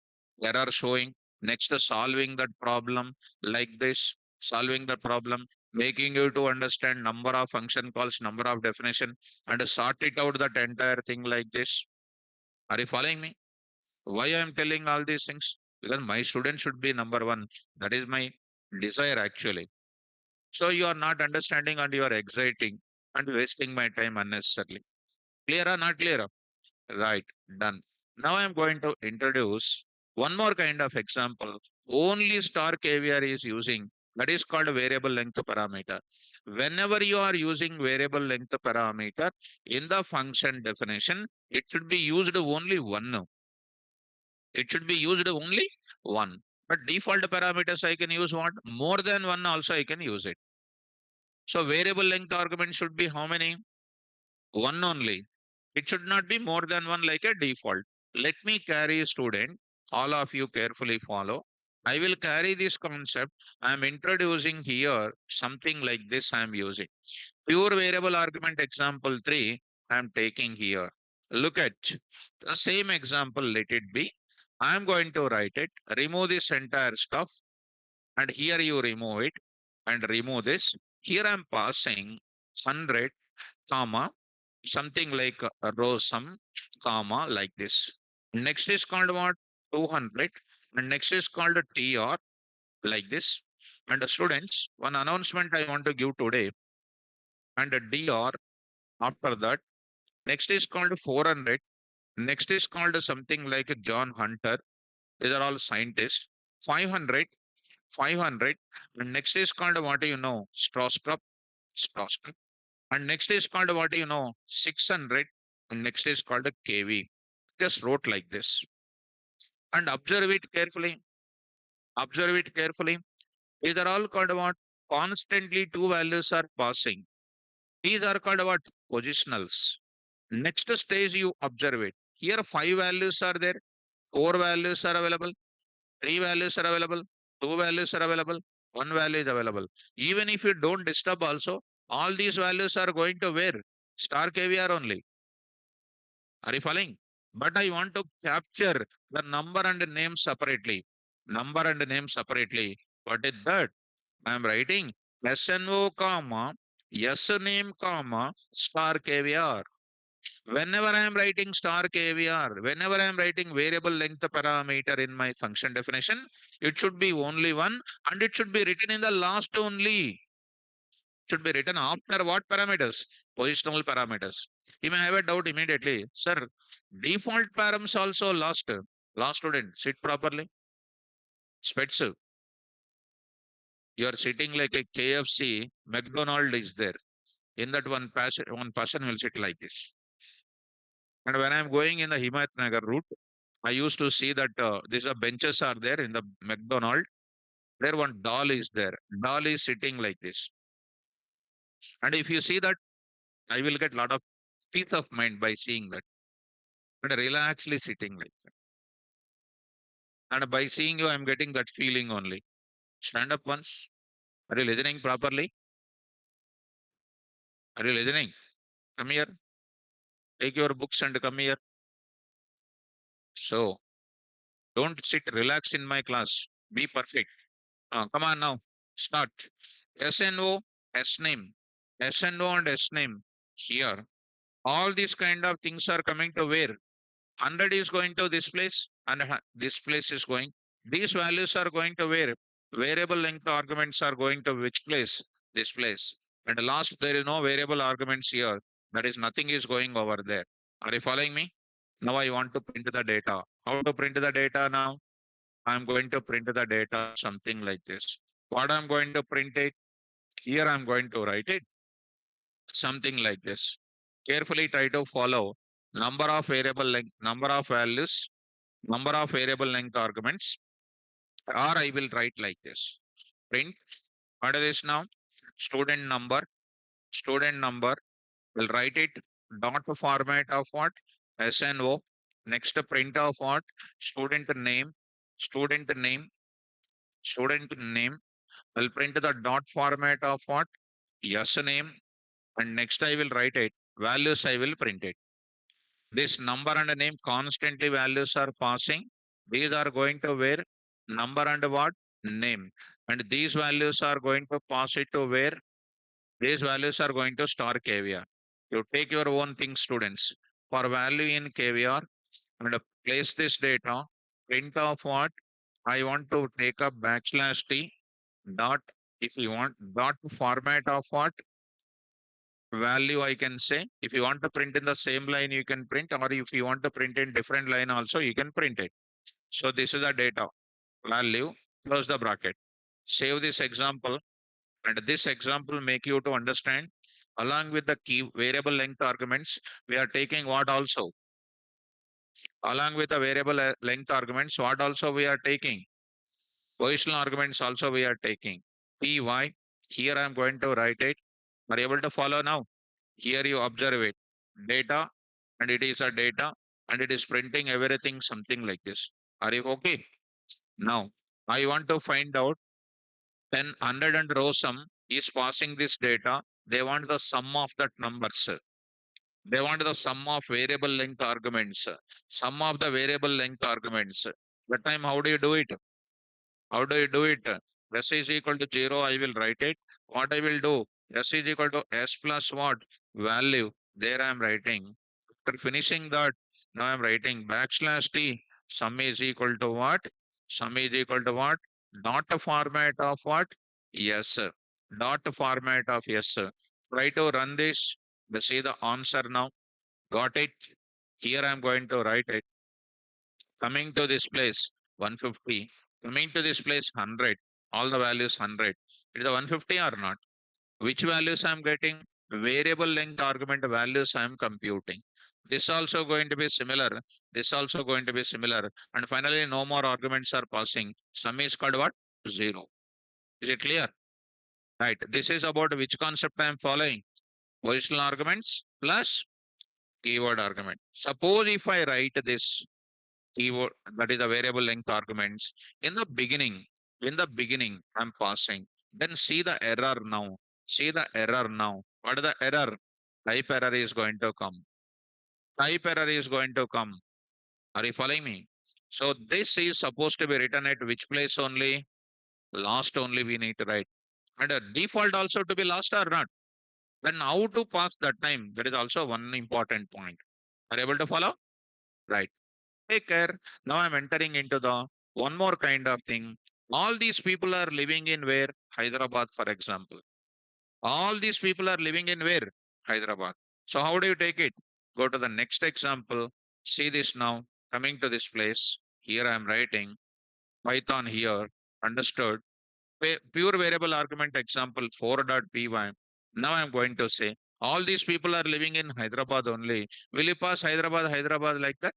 Speaker 1: Error showing. Next solving that problem like this. Solving the problem. Making you to understand number of function calls, number of definition, and sort it out that entire thing like this. Are you following me? Why I am telling all these things? Because my student should be number one. That is my desire actually. So you are not understanding and you are exciting and wasting my time unnecessarily. Clear or not clear? Right, done. Now I am going to introduce one more kind of example. Only star KVR is using, that is called variable length parameter. Whenever you are using variable length parameter in the function definition, it should be used only one. It should be used only one. But default parameters I can use what? More than one also I can use it. So variable length argument should be how many? One only. It should not be more than one like a default. Let me carry student. All of you carefully follow. I will carry this concept. I am introducing here something like this I am using. Pure variable argument example 3 I am taking here. Look at the same example, let it be. I am going to write it, remove this entire stuff, and here you remove it and remove this. Here I am passing 100, comma. something like a row sum, comma, like this. Next is called what? 200. And next is called a TR, like this. And students, one announcement I want to give today, and a DR after that. Next is called 400. Next is called something like a John Hunter. These are all scientists. 500, 500. And next is called what do you know? Strauss-Cup, Strauss-Cup. And next is called what do you know? 600. And next is called a KV. Just wrote like this. And observe it carefully. Observe it carefully. These are all called what? Constantly two values are passing. These are called what? Positionals. Next stage you observe it. Here five values are there, four values are available, three values are available, two values are available, one value is available. Even if you don't disturb also, all these values are going to where? Star KVR only. Are you following? But I want to capture the number and name separately. Number and name separately. What is that? I am writing SNO comma, S name comma, star KVR. Whenever I am writing star KVR, whenever I am writing variable length parameter in my function definition, it should be only one and it should be written in the last only. Should be written after what parameters? Positional parameters. You may have a doubt immediately. Sir, default params also last. Last student, sit properly. Spets, you are sitting like a KFC, McDonald is there. In that one person will sit like this. And when I'm going in the Himayat Nagar route, I used to see that these are benches are there in the McDonald. There one doll is there. Doll is sitting like this. And if you see that, I will get lot of peace of mind by seeing that. And relaxedly sitting like that. And by seeing you, I'm getting that feeling only. Stand up once. Are you listening properly? Are you listening? Come here. Take your books and come here. So don't sit relaxed in my class. Be perfect. Come on now. Start. SNO, S name. SNO and S name. Here. All these kind of things are coming to where? 100 is going to this place and this place is going. These values are going to where? Variable length arguments are going to which place? This place. And last, there is no variable arguments here. That is nothing is going over there. Are you following me? Now I want to print the data. How to print the data now? I'm going to print the data something like this. What I'm going to print it? Here I'm going to write it something like this. Carefully try to follow number of variable length, number of values, number of variable length arguments, or I will write like this. Print, what is this now? Student number, will write it dot format of what? SNO. Next print of what? Student name, student name, student name. I'll print the dot format of what? Yes name. And next I will write it. Values I will print it. This number and name constantly values are passing. These are going to where? Number and what? Name. And these values are going to pass it to where? These values are going to star KVR. You take your own thing, students. For value in KVR and place this data. Print of what? I want to take a backslash T dot, if you want, dot format of what? Value I can say. If you want to print in the same line, you can print, or if you want to print in different line also, you can print it. So this is the data value, close the bracket. Save this example, and this example make you to understand along with the key variable length arguments, we are taking what also? Along with the variable length arguments, what also we are taking? Positional arguments also we are taking. Py, here I am going to write it. Are you able to follow now? Here you observe it. Data, and it is a data, and it is printing everything something like this. Are you okay? Now, I want to find out 100 and row sum is passing this data. They want the sum of that numbers. They want the sum of variable length arguments. Sum of the variable length arguments. That time, how do you do it? How do you do it? S is equal to 0, I will write it. What I will do? S is equal to S plus what? Value. There I am writing. After finishing that, now I am writing backslash t. Sum is equal to what? Sum is equal to what? Dot format of what? Yes, sir. Dot format of yes, sir. Try to run this. See the answer now. Got it? Here I am going to write it. Coming to this place, 150. Coming to this place, 100. All the values 100. It is a 150 or not? Which values I am getting? Variable length argument values I am computing. This also going to be similar. This also going to be similar. And finally, no more arguments are passing. Sum is called what? Zero. Is it clear? Right. This is about which concept I am following. Positional arguments plus keyword argument. Suppose if I write this keyword, that is the variable length arguments, in the beginning, I'm passing. Then see the error now. See the error now. What is the error? Type error is going to come. Type error is going to come. Are you following me? So this is supposed to be written at which place only? Last only we need to write. And a default also to be last or not. Then how to pass that time? That is also one important point. Are you able to follow? Right. Take care. Now I'm entering into the one more kind of thing. All these people are living in where? Hyderabad, for example. All these people are living in where? Hyderabad. So how do you take it? Go to the next example. See this now. Coming to this place. Here I am writing Python here. Understood. Pure variable argument example 4.py. Now I'm going to say all these people are living in Hyderabad only. Will you pass Hyderabad like that?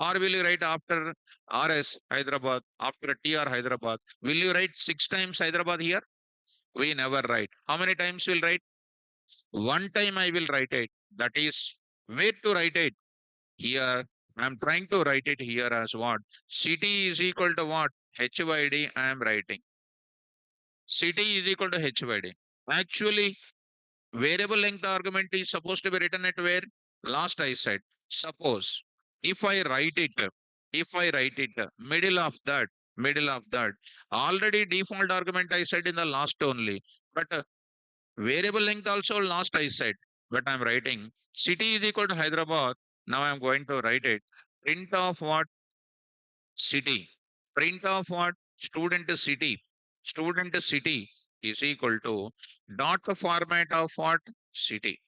Speaker 1: Or will you write after RS Hyderabad, after TR Hyderabad? Will you write 6 times Hyderabad here? We never write. How many times will write? One time I will write it. That is where to write it. Here, I'm trying to write it here as what? City is equal to what? HYD I am writing. City is equal to HYD. Actually, variable length argument is supposed to be written at where? Last I said. Suppose if I write it, middle of that, already default argument I said in the last only. But variable length also last I said. But I'm writing city is equal to Hyderabad. Now I'm going to write it. Print of what? City. Print of what? Student city. Student city is equal to dot format of what? City.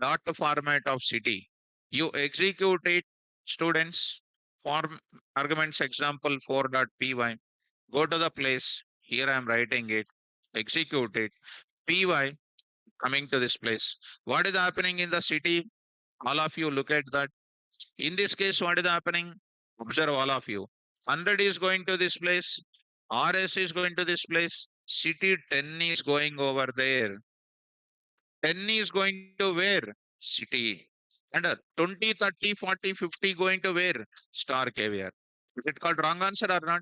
Speaker 1: Dot format of city. You execute it, students. Form arguments example 4.py. Go to the place. Here I am writing it. Execute it. Py coming to this place. What is happening in the city? All of you look at that. In this case, what is happening? Observe all of you. 100 is going to this place. RS is going to this place. City 10 is going over there. 10 is going to where? City. And 20, 30, 40, 50 going to where? Star caviar. Is it called wrong answer or not?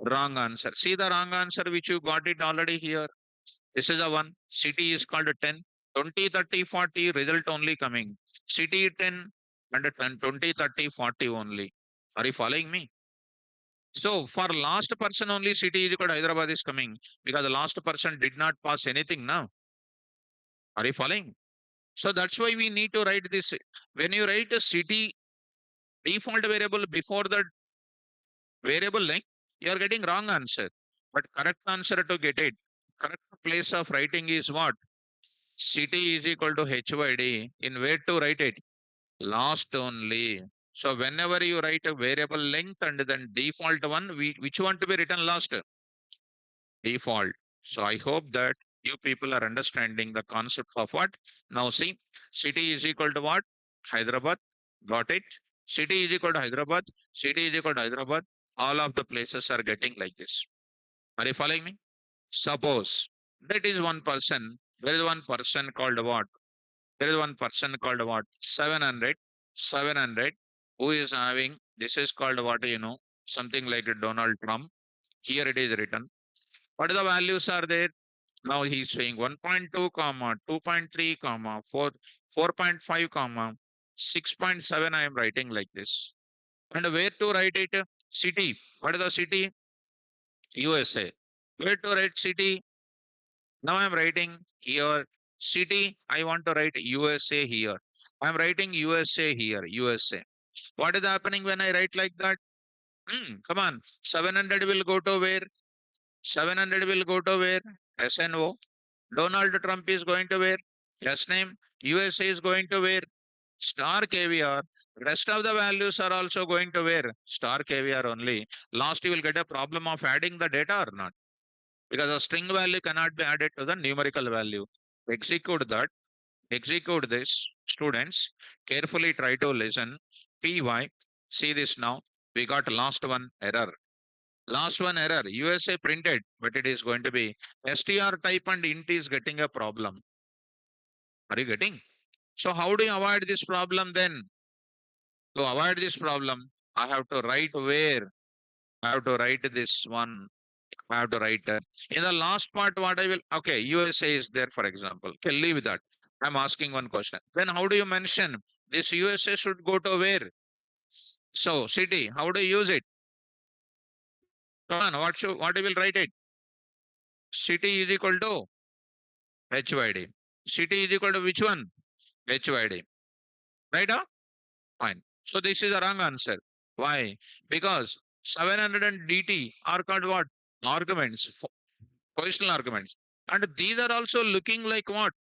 Speaker 1: Wrong answer. See the wrong answer which you got it already here. This is the one. City is called 10. 20, 30, 40 result only coming. City 10 and 10, 20, 30, 40 only. Are you following me? So for last person only city is equal to Hyderabad is coming because the last person did not pass anything now. Are you following? So that's why we need to write this. When you write a city default variable before the variable length, you are getting wrong answer. But correct answer to get it, correct place of writing is what? City is equal to HYD. In where to write it? Last only. So whenever you write a variable length and then default one, which one to be written last? Default. So I hope that you people are understanding the concept of what. Now see, city is equal to what? Hyderabad. Got it? City is equal to Hyderabad. City is equal to Hyderabad. All of the places are getting like this. Are you following me? Suppose that is one person. There is one person called what? There is one person called what? 700. 700. Who is having, this is called what, something like a Donald Trump. Here it is written. What are the values are there? Now he's saying 1.2 comma 2.3 comma 4 4.5 comma 6.7. I am writing like this. And where to write it? City. What is the city? USA. Where to write city? Now I am writing here city. I want to write USA here. I'm writing USA here, USA. What is happening when I write like that? Come on, 700 will go to where? 700 will go to where? SNO. Donald Trump is going to where? Yes name. USA is going to where? Star KVR. Rest of the values are also going to where? Star KVR only. Last you will get a problem of adding the data or not. Because a string value cannot be added to the numerical value. Execute that. Execute this. Students, carefully try to listen. PY. See this now. We got last one error. Last one error. USA printed, but it is going to be str type and int is getting a problem. Are you getting? So how do you avoid this problem then? To avoid this problem, I have to write where? I have to write this one. I have to write in the last part what I will. Okay, USA is there, for example. Okay, leave that. I'm asking one question. Then how do you mention this USA should go to where? So city, how do you use it? Come on, what you will write it? City is equal to HYD. City is equal to which one? HYD. Right? Fine. So this is a wrong answer. Why? Because 700 and DT are called what? Arguments, positional arguments. And these are also looking like what?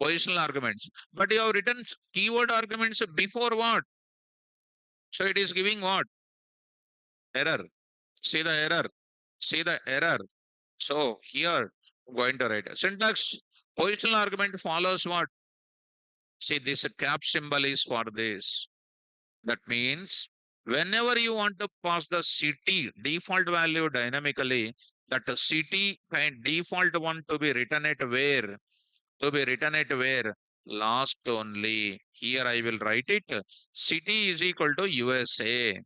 Speaker 1: Positional arguments. But you have written keyword arguments before what? So it is giving what? Error. See the error. See the error. So here I'm going to write a syntax. Positional argument follows what? See, this cap symbol is for this. That means whenever you want to pass the city default value dynamically, that city kind default one to be written at where? To be written at where? Last only. Here I will write it. City is equal to USA.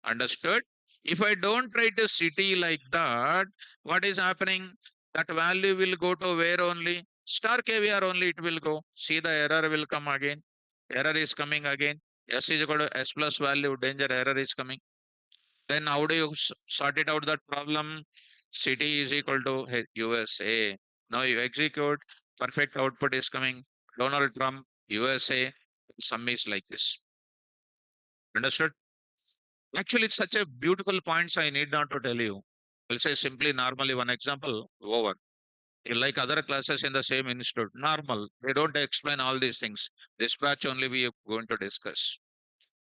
Speaker 1: Understood? If I don't write a city like that, what is happening? That value will go to where only? Star KVR only it will go. See the error will come again. Error is coming again. S is equal to S plus value, danger error is coming. Then how do you sort it out that problem? City is equal to USA. Now you execute, perfect output is coming. Donald Trump, USA, sum is like this. Understood? Actually, it's such a beautiful points I need not to tell you. I'll say simply normally one example over. Like other classes in the same institute, normal. They don't explain all these things. Dispatch only we are going to discuss.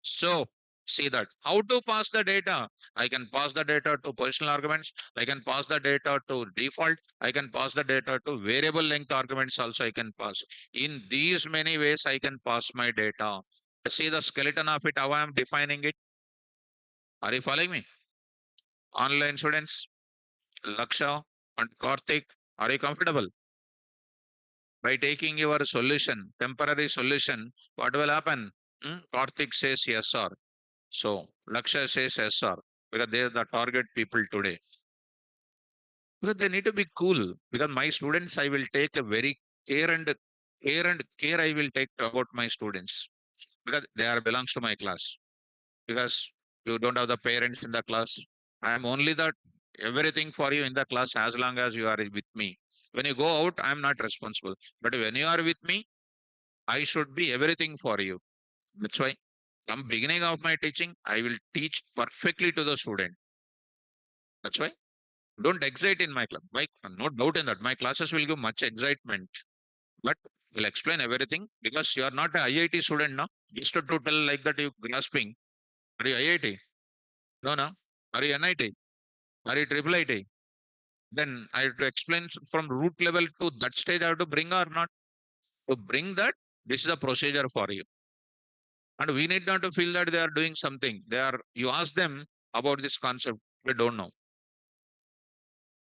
Speaker 1: So see that how to pass the data. I can pass the data to positional arguments. I can pass the data to default. I can pass the data to variable length arguments also I can pass. In these many ways I can pass my data. See the skeleton of it, how I am defining it. Are you following me? Online students, Laksha and Karthik, are you comfortable? By taking your solution, temporary solution, what will happen? Karthik says yes sir. So Laksha says yes sir. Because they are the target people today. Because they need to be cool. Because my students, I will take a very care I will take about my students. Because they are belongs to my class. Because you don't have the parents in the class. I am only the everything for you in the class as long as you are with me. When you go out, I am not responsible. But when you are with me, I should be everything for you. That's why from beginning of my teaching, I will teach perfectly to the student. That's why don't excite in my class. No doubt in that. My classes will give much excitement, but will explain everything because you are not a IIT student now. Just to tell like that you grasping. Are you IIT? No, no. Are you NIT? Are you triple IT? Then I have to explain from root level to that stage. I have to bring or not to bring that. This is a procedure for you, and we need not to feel that they are doing something. They are. You ask them about this concept. They don't know.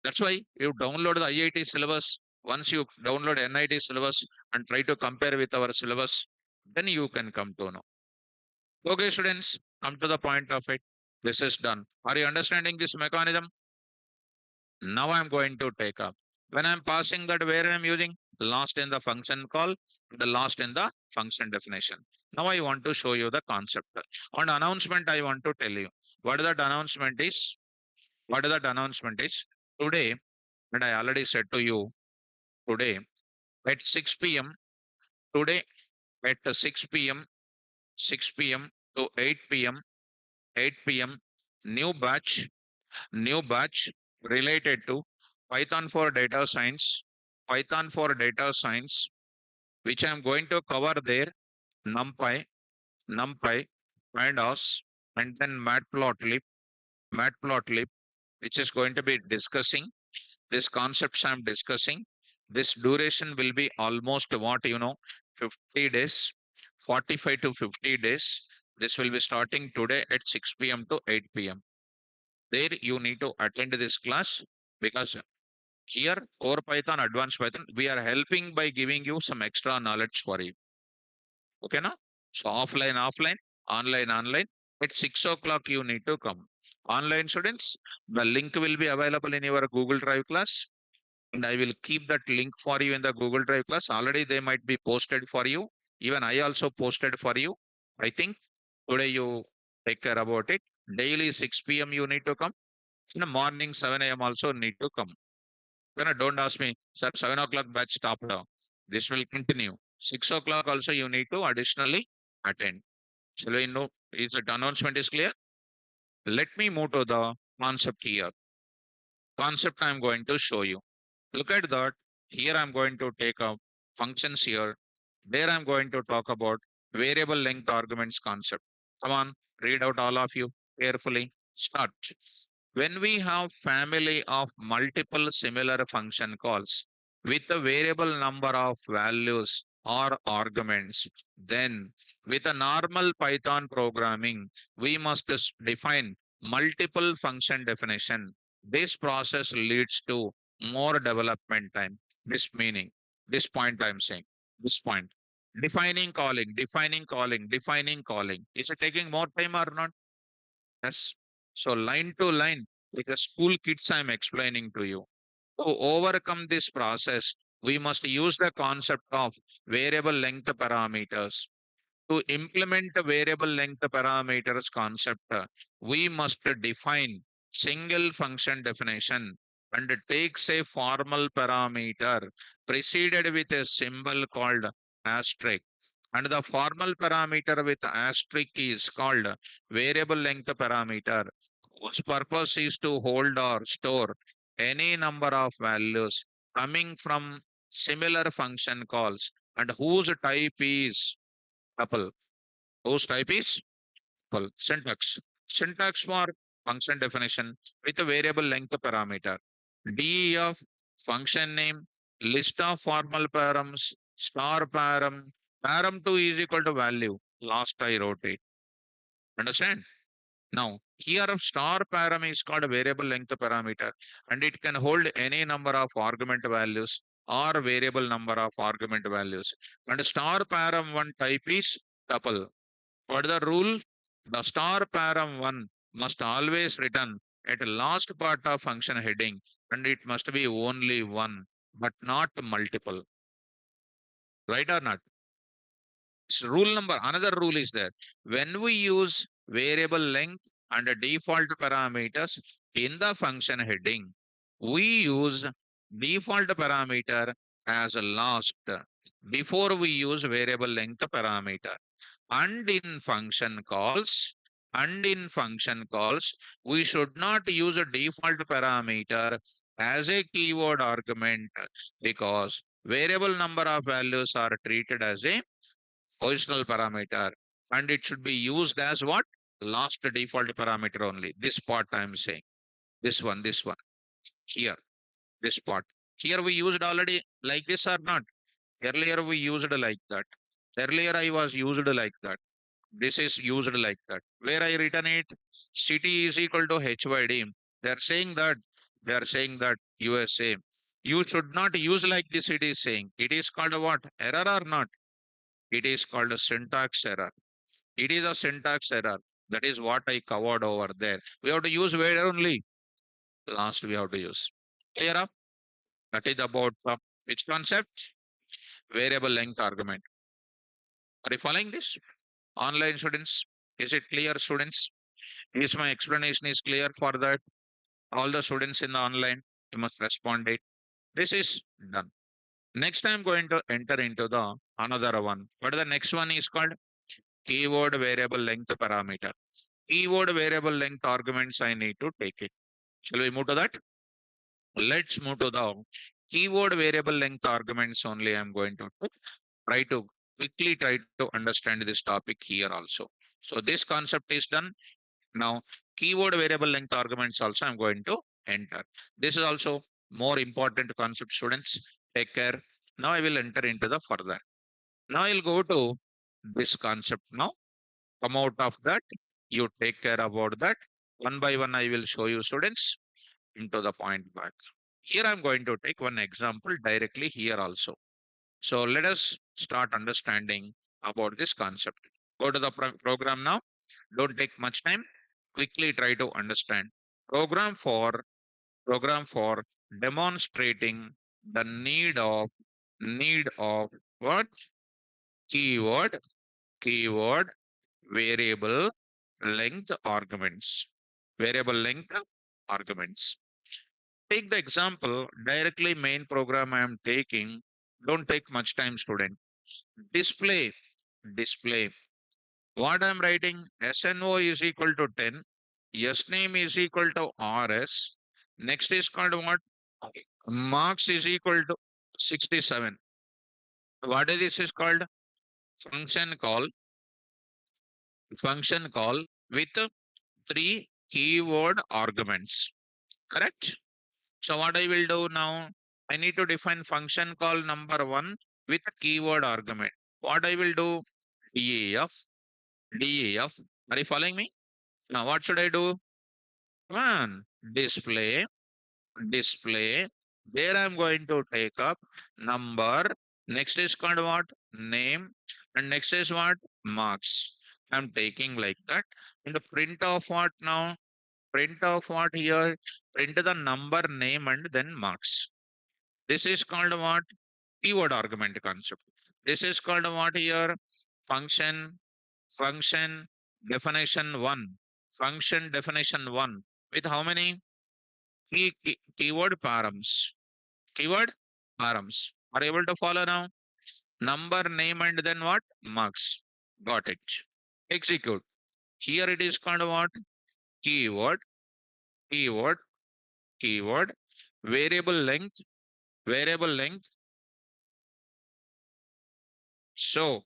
Speaker 1: That's why you download the IIT syllabus. Once you download NIT syllabus and try to compare with our syllabus, then you can come to know. Okay, students, come to the point of it. This is done. Are you understanding this mechanism? Now I'm going to take up. When I'm passing that, where I'm using last in the function call, the last in the function definition. Now I want to show you the concept. On announcement, I want to tell you what that announcement is. What that announcement is today, and I already said to you today at 6 p.m. Today at 6 p.m. to 8 p.m., 8 p.m., new batch, new batch related to Python for data science, Python for data science, which I'm going to cover there, NumPy, Pandas, and then Matplotlib, which is going to be discussing this concepts I'm discussing. This duration will be almost 50 days, 45 to 50 days. This will be starting today at 6 p.m. to 8 p.m. There you need to attend this class because here core Python, advanced Python, we are helping by giving you some extra knowledge for you. Okay, now? So offline, online. At 6 o'clock, you need to come. Online students, the link will be available in your Google Drive class, and I will keep that link for you in the Google Drive class. Already they might be posted for you. Even I also posted for you. I think today you take care about it. Daily 6 p.m. you need to come. In the morning 7 a.m. also need to come. Don't ask me, sir, 7 o'clock batch stopped now. This will continue. 6 o'clock also you need to additionally attend. Shall we know? Is the announcement is clear? Let me move to the concept here. Concept I'm going to show you. Look at that. Here I'm going to take up functions here. There I'm going to talk about variable length arguments concept. Come on, read out all of you carefully. Start. When we have family of multiple similar function calls with a variable number of values or arguments, then with a normal Python programming, we must define multiple function definition. This process leads to more development time. This meaning, this point I'm saying, this point. Defining calling. Is it taking more time or not? Yes. So line to line, like a school kids I'm explaining to you. To overcome this process, we must use the concept of variable length parameters. To implement the variable length parameters concept, we must define single function definition and takes a formal parameter preceded with a symbol called asterisk. And the formal parameter with asterisk is called variable length parameter, whose purpose is to hold or store any number of values coming from similar function calls and whose type is tuple. Whose type is tuple. Syntax. Syntax for function definition with a variable length parameter. DEF, function name, list of formal params, star param, param2 is equal to value. Last I wrote it. Understand? Now, here a star param is called a variable length parameter and it can hold any number of argument values or variable number of argument values. And star param one type is tuple. What the rule? The star param one must always return at the last part of function heading and it must be only one, but not multiple. Right or not? Rule number, another rule is there. When we use variable length and the default parameters in the function heading, we use default parameter as a last before we use variable length parameter. And in function calls, we should not use a default parameter as a keyword argument because variable number of values are treated as a positional parameter and it should be used as what? Last default parameter only. This part I am saying. This one. Here, this part. Here we used already like this or not? Earlier we used like that. Earlier I was used like that. This is used like that. Where I written it, city is equal to HYD. They are saying that USA. You should not use like this, it is saying. It is called a what? Error or not? It is called a syntax error. It is a syntax error. That is what I covered over there. We have to use where only. Last we have to use. Clear up? That is about which concept? Variable length argument. Are you following this? Online students, is it clear, students? Is my explanation is clear for that? All the students in the online, you must respond it. This is done. Next, I'm going to enter into the another one. But the next one is called keyword variable length parameter. Keyword variable length arguments I need to take it. Shall we move to that? Let's move to the keyword variable length arguments only. I'm going to try to try to understand this topic here also. So this concept is done. Now, keyword variable length arguments also I'm going to enter. This is also more important concept, students. Take care. Now I will enter into the further. Now I'll go to this concept now. Come out of that. You take care about that. One by one, I will show you, students, into the point back. Here I'm going to take one example directly here also. So let us start understanding about this concept. Go to the program now. Don't take much time. Quickly try to understand. Program for demonstrating the need of what? Keyword variable length arguments. Variable length arguments. Take the example directly main program I am taking. Don't take much time, student. Display. What I'm writing, SNO is equal to 10. S name is equal to RS. Next is called what? Marks is equal to 67. What is this is called? Function call. Function call with three keyword arguments. Correct? So what I will do now, I need to define function call number one with a keyword argument. What I will do, DAF, DAF. Are you following me? Now what should I do? One, display. There I'm going to take up number. Next is called what? Name. And next is what? Marks. I'm taking like that. And the print of what now? Print of what here? Print the number, name, and then marks. This is called what? Keyword argument concept. This is called what here? Function, function definition one. Function definition one. With how many? Keyword params. Keyword params. Are you able to follow now? Number, name, and then what? Marks. Got it. Execute. Here it is called what? Keyword, keyword, keyword, variable length, variable length. So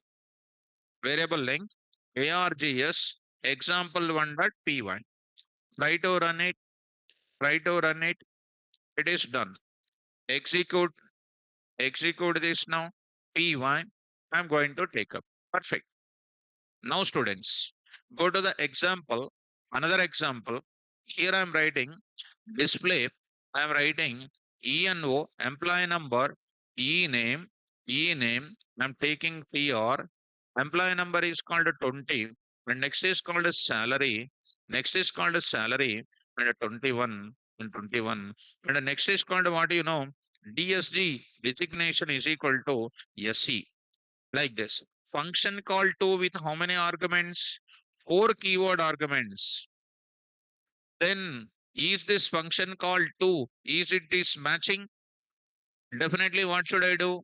Speaker 1: variable length, args example one dot py. Try to run it. Try to run it. It is done. Execute. Execute this now. Py. I'm going to take up. Perfect. Now, students, go to the example. Another example. Here I'm writing display. I'm writing ENO, employee number, E name, E name. I'm taking PR. Employee number is called 20. And next is called a salary. Next is called a salary. And a 21. And 21. And the next is called what you know? DSG designation is equal to SC. Like this. Function call 2 with how many arguments? 4 keyword arguments. Then is this function called 2? Is it this matching? Definitely what should I do?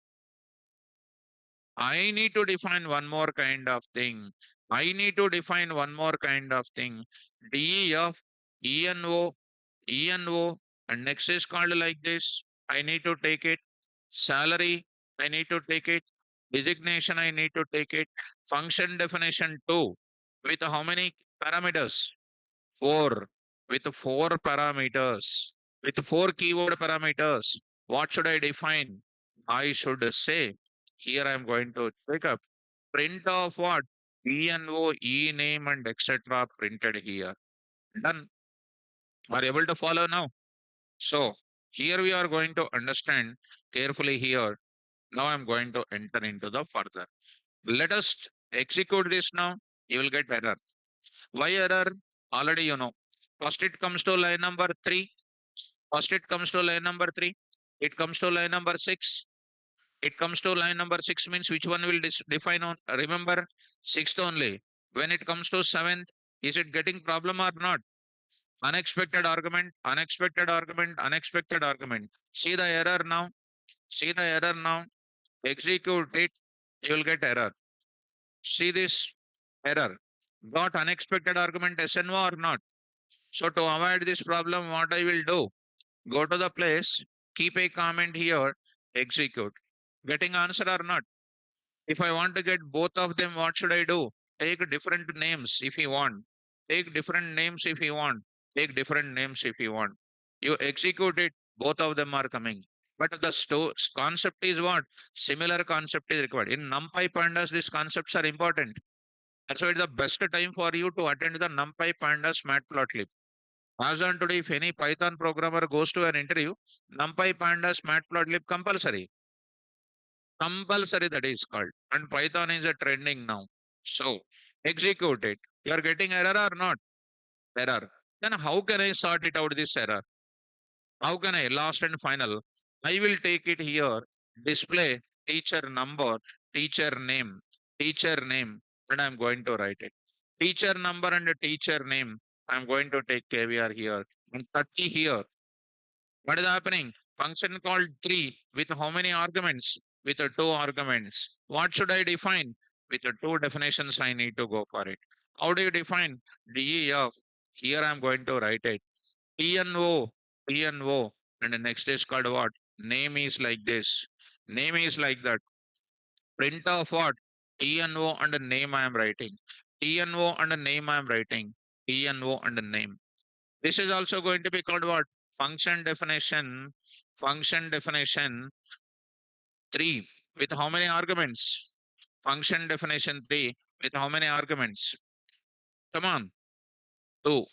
Speaker 1: I need to define one more kind of thing. I need to define one more kind of thing. DEF, ENO, ENO, and next is called like this. I need to take it. Salary, I need to take it. Designation, I need to take it. Function definition 2 with how many parameters? 4. With 4 parameters. With 4 keyword parameters. What should I define? I should say, here I am going to take up print of what? ENO, E name, and etc. printed here. Done. Are you able to follow now? So here we are going to understand carefully here. Now I'm going to enter into the further. Let us execute this now. You will get error. Why error? Already you know. First it comes to line number 3. First it comes to line number 3. It comes to line number 6. It comes to line number 6 means which one will define on? Remember, sixth only. When it comes to seventh, is it getting problem or not? Unexpected argument, unexpected argument, unexpected argument. See the error now. See the error now. Execute it. You will get error. See this error. Got unexpected argument SNO or not? So to avoid this problem, what I will do? Go to the place, keep a comment here, execute. Getting answer or not? If I want to get both of them, what should I do? Take different names if you want. Take different names if you want. Take different names if you want. You execute it, both of them are coming. But the concept is what? Similar concept is required. In NumPy pandas, these concepts are important. That's why it's the best time for you to attend the NumPy pandas matplotlib. As on today, if any Python programmer goes to an interview, NumPy pandas matplotlib compulsory. Compulsory that is called. And Python is a trending now. So execute it. You are getting error or not? Error. Then how can I sort it out this error? How can I? Last and final. I will take it here. Display teacher number, teacher name, and I'm going to write it. Teacher number and teacher name. I'm going to take KVR here. And 30 here. What is happening? Function called 3 with how many arguments? With 2 arguments. What should I define? With 2 definitions, I need to go for it. How do you define DEF? Here I'm going to write it. TNO, TNO, and the next is called what? Name is like this. Name is like that. Print of what? TNO and the name I am writing. TNO and the name I am writing. TNO and the name. This is also going to be called what? Function definition. Function definition 3 with how many arguments? Function definition 3 with how many arguments? Come on. 2.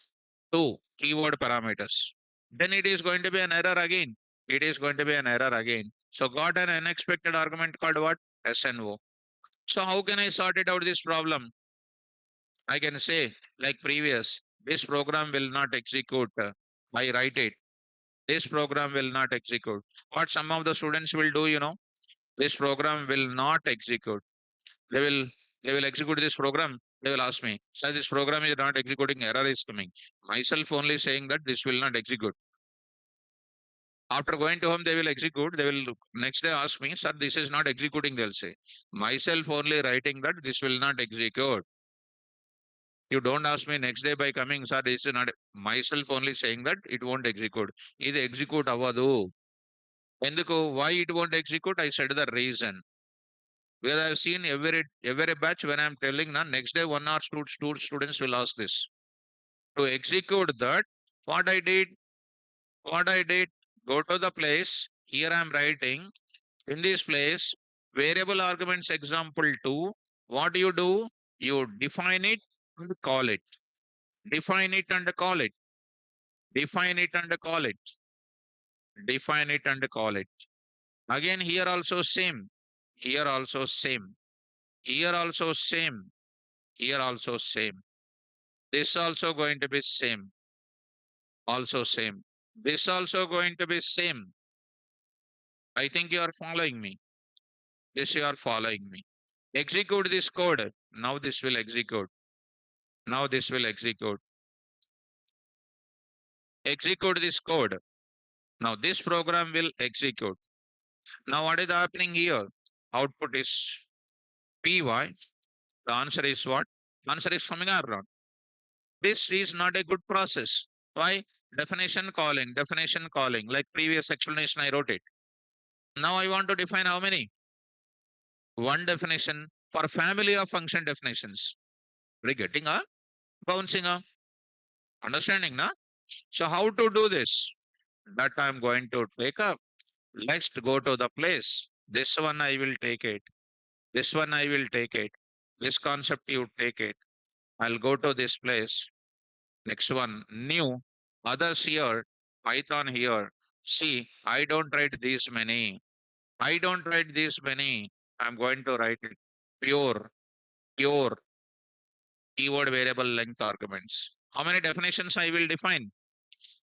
Speaker 1: 2 keyword parameters. Then it is going to be an error again. It is going to be an error again. So got an unexpected argument called what? SNO. So how can I sort it out this problem? I can say like previous, this program will not execute. I write it. This program will not execute. What some of the students will do, this program will not execute. They will they will execute this program. They will ask me, sir, this program is not executing, error is coming. Myself only saying that this will not execute. After going to home, they will execute. They will next day ask me, sir, this is not executing. They'll say, myself only writing that this will not execute. You don't ask me next day by coming, sir, this is not myself only saying that it won't execute. It execute avadu. ఎందుకు why it won't execute? I said the reason. Because I've seen every batch when I'm telling now, next day one or two students will ask this. To execute that, what I did, what I did, go to the place. Here I'm writing in this place, variable arguments example 2. What do? You define it and call it. Define it and call it. Define it and call it. Define it and call it. Again, here also same. Here also same. Here also same. Here also same. This also going to be same. Also same. This also going to be same. I think you are following me. This you are following me. Execute this code. Now this will execute. Now this will execute. Execute this code. Now this program will execute. Now what is happening here? Output is py. The answer is what? Answer is coming or not? This is not a good process. Why? Definition calling, like previous explanation I wrote it. Now I want to define how many? One definition for family of function definitions. Are you getting a bouncing a understanding na? So how to do this? That I'm going to take up. Let's go to the place. This one I will take it. This one I will take it. This concept you take it. I'll go to this place. Next one, new. Others here, Python here. See, I don't write these many. I don't write these many. I'm going to write it. Pure keyword variable length arguments. How many definitions I will define?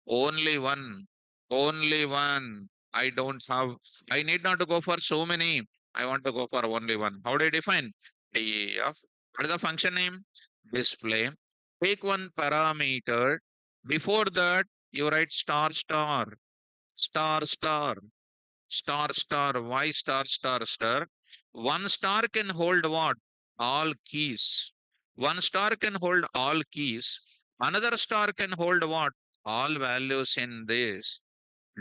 Speaker 1: Only one. Only one. I don't have, I need not to go for so many. I want to go for only one. How do I define? Def. What is the function name? Display. Take one parameter. Before that, you write star star. Star star. star star, why star star star? One star can hold what? All keys. One star can hold all keys. Another star can hold what? All values in this.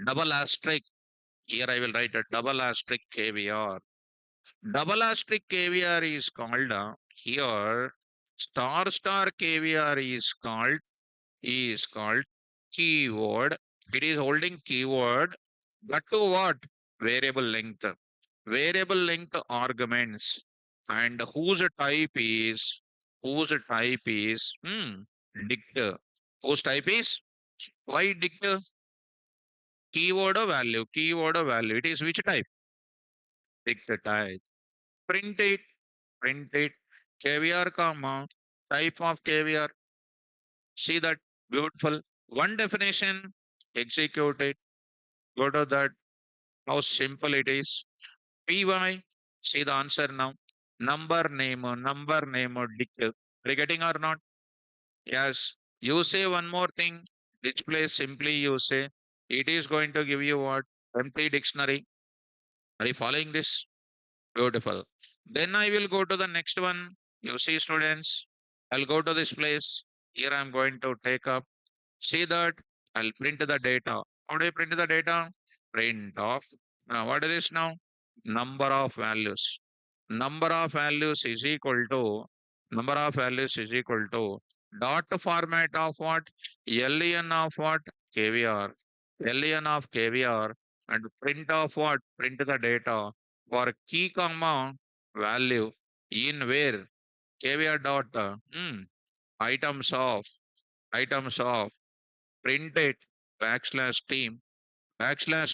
Speaker 1: Double asterisk. Here I will write a double asterisk KVR. Double asterisk KVR is called here star star KVR is called keyword. It is holding keyword, but to what? Variable length. Variable length arguments. And whose type is dict. Whose type is? Why dict? Keyword or value? Keyword or value? It is which type? Dict type. Print it. Print it. Caviar comma. Type of caviar. See that? Beautiful. One definition. Execute it. Go to that. How simple it is. PY. See the answer now. Number name, dict. Are you getting or not? Yes. You say one more thing. Display simply you say. It is going to give you what? Empty dictionary. Are you following this? Beautiful. Then I will go to the next one. You see, students, I'll go to this place. Here I'm going to take up. See that? I'll print the data. How do I print the data? Print of. Now, what is this now? Number of values. Number of values is equal to dot format of what? LN of what? KVR. LN of KVR and print of what? Print the data for key comma value in where KVR dot items of print it backslash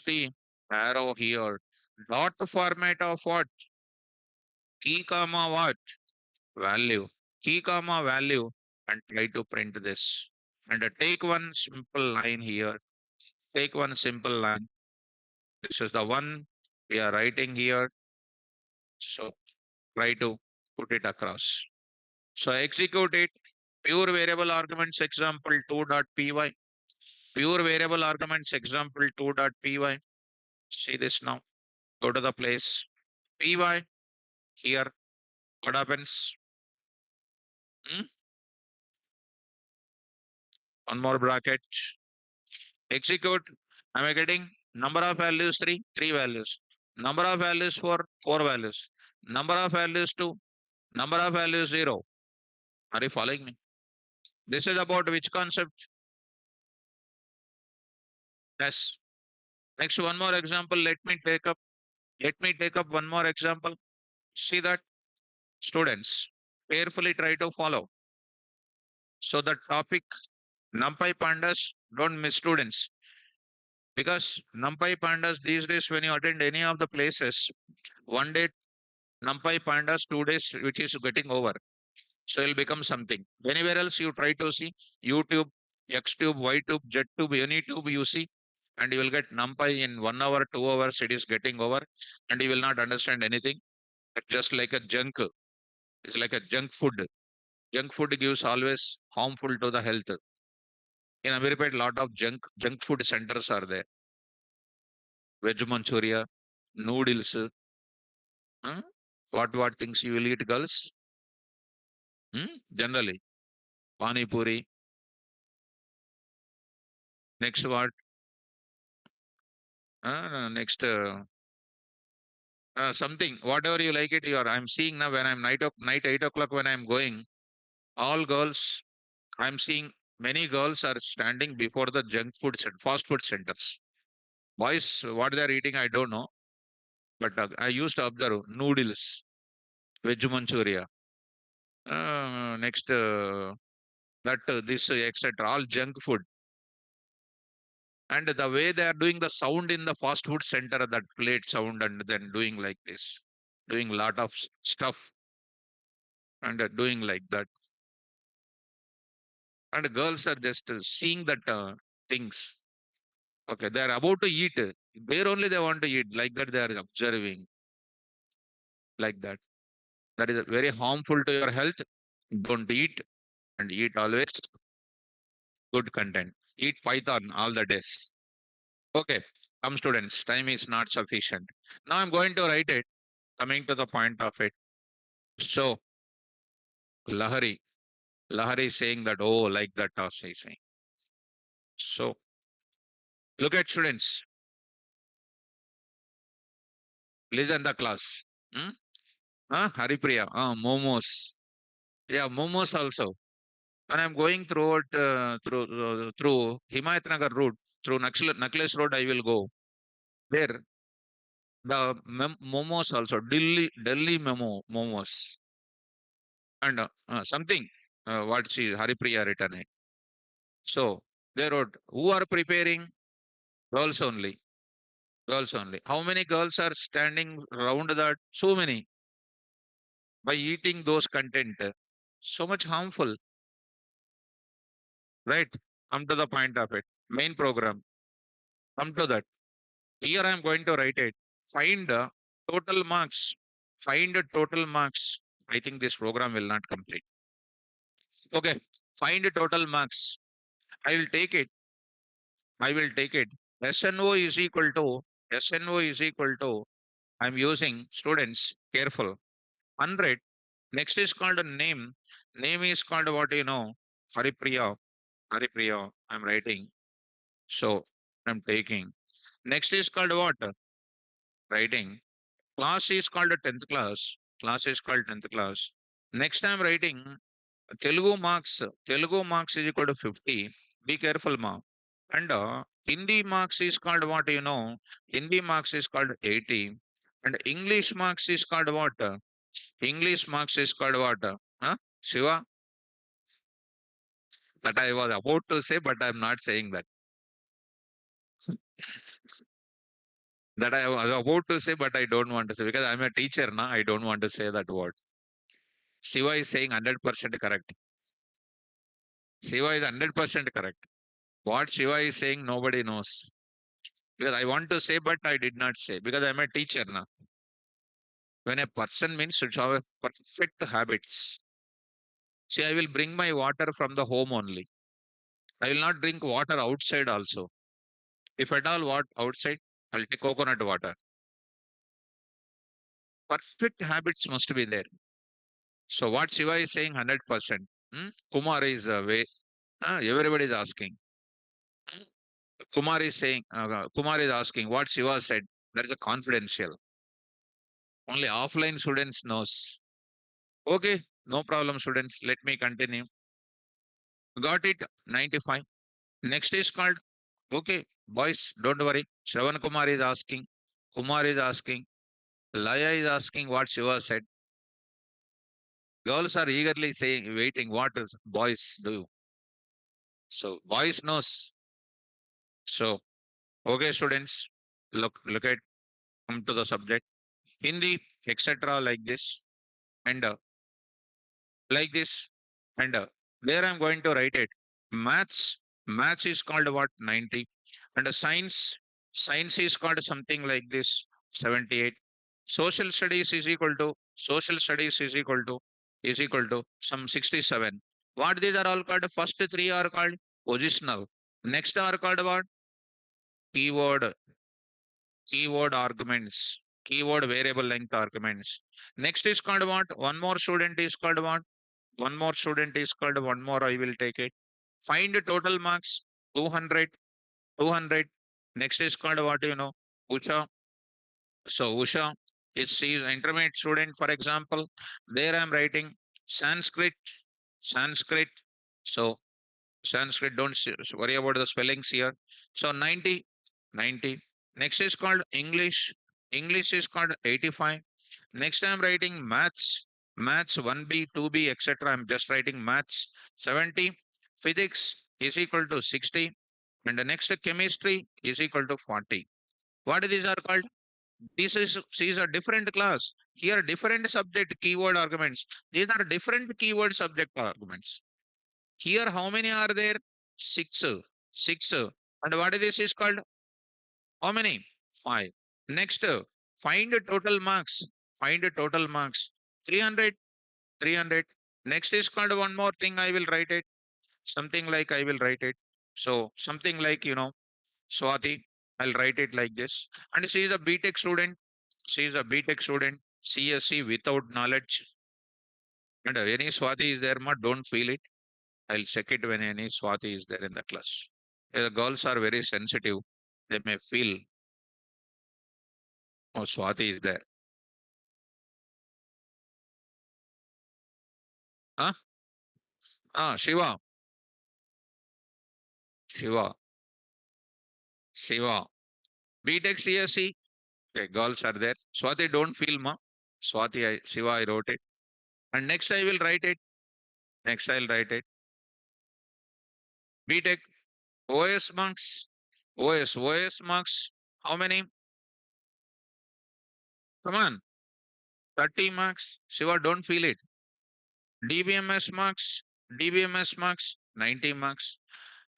Speaker 1: t arrow here dot format of what? Key comma what? Value. Key comma value and try to print this. And take one simple line here. Take one simple line. This is the one we are writing here. So try to put it across. So execute it. Pure variable arguments example 2.py. Pure variable arguments example 2.py. See this now. Go to the place. Py here. What happens? One more bracket. Execute. Am I getting number of values 3? 3 values. Number of values 4? 4 values. Number of values 2? Number of values 0. Are you following me? This is about which concept? Yes. Next, one more example. Let me take up one more example. See that, students, carefully try to follow. So the topic NumPy pandas, don't miss, students, because NumPy pandas these days when you attend any of the places, one day NumPy pandas, 2 days which is getting over. So it'll become something. Anywhere else you try to see YouTube, Xtube, YTube, JetTube, any tube you see, and you will get NumPy in 1 hour, 2 hours. It is getting over, and you will not understand anything. It's just like a junk. It's like a junk food. Junk food gives always harmful to the health. In America, a lot of junk food centers are there. Veg Manchuria, noodles. What things you will eat, girls? Generally, pani puri. Next what? Next something. Whatever you like it. I'm seeing now when I'm night 8 o'clock when I'm going. All girls. I'm seeing many girls are standing before the fast food centers. Boys, what they're eating, I don't know. But I used to observe noodles, veg Manchuria. Next, this, etc. All junk food. And the way they are doing the sound in the fast food center, that plate sound, and then doing like this, doing lot of stuff, and doing like that. And girls are just seeing that things. Okay, they are about to eat. There only they want to eat. Like that, they are observing. Like that. That is very harmful to your health. Don't eat, and eat always good content. Eat Python all the days. Okay. Come students, time is not sufficient. Now I'm going to write it, coming to the point of it. So Lahari, Lahari is saying that, oh, like that task is saying. So look at students, listen the class. Hmm? Haripriya, momos. Yeah, momos also. When I'm going through Himayat Nagar route, through Nakles Road, I will go. There, the momos also, Delhi momos. And something, what she, Haripriya written it. So, they wrote, who are preparing? Girls only. Girls only. How many girls are standing around that? So many. By eating those content, so much harmful, right? Come to the point of it. Main program. Come to that. Here I am going to write it. Find the total marks. Find the total marks. I think this program will not complete. Okay. Find the total marks. I will take it. I will take it. SNO is equal to SNO is equal to, I'm using students careful. 100. Next is called a name. Name is called what you know. Haripriya. Haripriya. I'm writing. So I'm taking. Next is called what? Writing. Class is called a 10th class. Class is called 10th class. Next I'm writing Telugu marks. Telugu marks is equal to 50. Be careful, ma. And Hindi marks is called what you know. Hindi marks is called 80. And English marks is called what? English marks is called what? Huh? Shiva? That I was about to say, but I'm not saying that. That I was about to say, but I don't want to say because I'm a teacher now. I don't want to say that word. Shiva is saying 100% correct. Shiva is 100% correct. What Shiva is saying, nobody knows. Because I want to say, but I did not say because I'm a teacher now. When a person means should have a perfect habits. See, I will bring my water from the home only. I will not drink water outside also. If at all what outside, I'll take coconut water. Perfect habits must be there. So what Shiva is saying 100%. Kumar is way. Everybody is asking. Hmm? Kumar is asking what Shiva said. That is a confidential. Only offline students knows. Okay, no problem, students. Let me continue. Got it. 95. Next is called. Okay, boys, don't worry. Shravan Kumar is asking. Kumar is asking. Laya is asking what Shiva said. Girls are eagerly saying, waiting. What is boys do? So boys knows. So okay, students, look at come to the subject. Hindi, etc. Like this and like this and where I'm going to write it. Maths, maths is called what 90 and science is called something like this 78. Social studies is equal to some 67. What these are all called? First three are called positional. Next are called what? Keyword keyword arguments, keyword variable length arguments. Next is called what? One more student is called what? One more student is called one more. I will take it. Find the total marks 200, 200. Next is called what you know? Usha. So Usha is she is an intermediate student, for example. There I am writing Sanskrit, Sanskrit. So Sanskrit, don't worry about the spellings here. So 90, 90. Next is called English. English is called 85. Next I'm writing maths. Maths 1B, 2B, etc. I'm just writing maths 70. Physics is equal to 60. And the next chemistry is equal to 40. What these are called? These are different class. Here different subject keyword arguments. These are different keyword subject arguments. Here, how many are there? Six. Six. And what is this is called? How many? Five. Next, find the total marks. Find the total marks. 300. 300. Next is called one more thing. I will write it. Something like I will write it. So, something like, Swati. I'll write it like this. And she is a BTech student. She is a BTech student. CSC without knowledge. And any Swati is there, ma, don't feel it. I'll check it when any Swati is there in the class. The girls are very sensitive. They may feel, oh, Swati is there. Huh? Ah, Shiva. Shiva. Shiva. BTech CSC. Okay, girls are there. Swati, don't feel, ma. Swati, Shiva, I wrote it. And next I will write it. Next I'll write it. BTech OS marks. OS marks. How many? Come on. 30 marks. Shiva, don't feel it. DBMS marks. DBMS marks. 90 marks.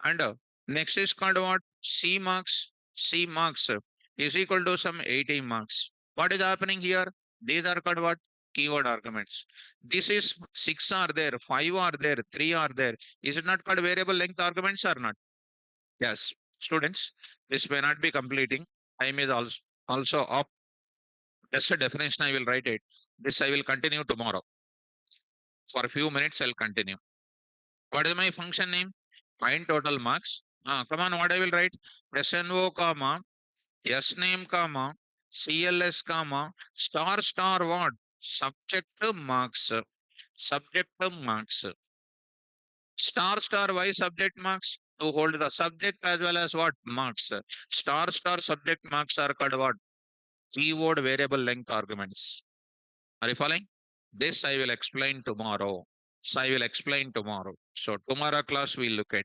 Speaker 1: And next is called what? C marks. C marks is equal to some 80 marks. What is happening here? These are called what? Keyword arguments. This is 6 are there, 5 are there, 3 are there. Is it not called variable length arguments or not? Yes. Students, this may not be completing. Time is also up. Just a definition, I will write it. This I will continue tomorrow. For a few minutes, I'll continue. What is my function name? Find total marks. Come on, what I will write? SNO, comma, S name, comma, CLS, comma, star what? Subjective marks. Subjective marks. Star why subject marks? To hold the subject as well as what? Marks. Star subject marks are called what? Keyword variable length arguments. Are you following? This I will explain tomorrow. So I will explain tomorrow. So tomorrow class we'll look at.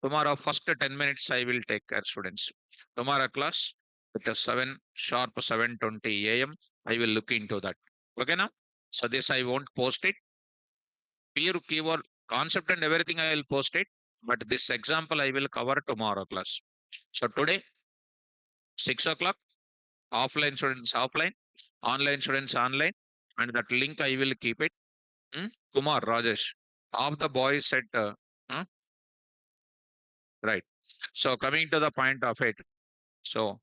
Speaker 1: Tomorrow first 10 minutes I will take care, students. Tomorrow class at 7 sharp 7:20 a.m. I will look into that. Okay now? So this I won't post it. Pure keyword concept and everything I will post it. But this example I will cover tomorrow class. So today 6 o'clock offline students offline, online students online, and that link I will keep it. Kumar, Rajesh, half the boys said, hmm? Right. So coming to the point of it. So,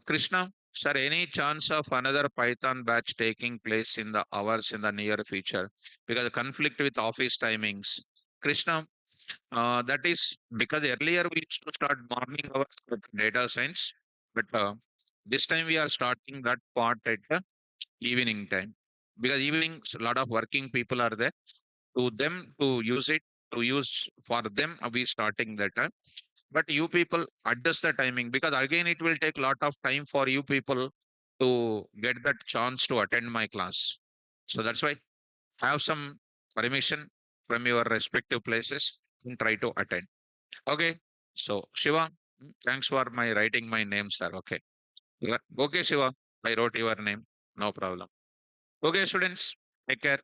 Speaker 1: Krishna, sir, any chance of another Python batch taking place in the hours in the near future? Because conflict with office timings. Krishna, that is because earlier we used to start morning hours with data science, but this time we are starting that part at the evening time. Because evening, a lot of working people are there. To them to use it, to use for them, we starting that time. But you people adjust the timing because again it will take a lot of time for you people to get that chance to attend my class. So that's why have some permission from your respective places and try to attend. Okay. So Shiva, thanks for my writing my name, sir. Okay. Okay, Shiva. I wrote your name. No problem. Okay, students. Take care.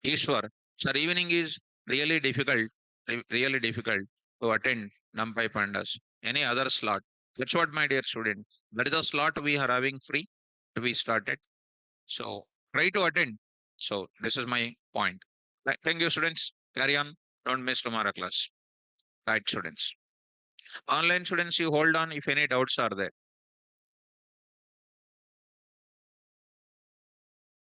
Speaker 1: Ishwar, sir, evening is really difficult, really difficult to attend NumPy Pandas. Any other slot? That's what, my dear student. That is a slot we are having free. We started. So try to attend. So this is my point. Thank you, students. Carry on. Don't miss tomorrow class. Right, students. Online students, you hold on if any doubts are there.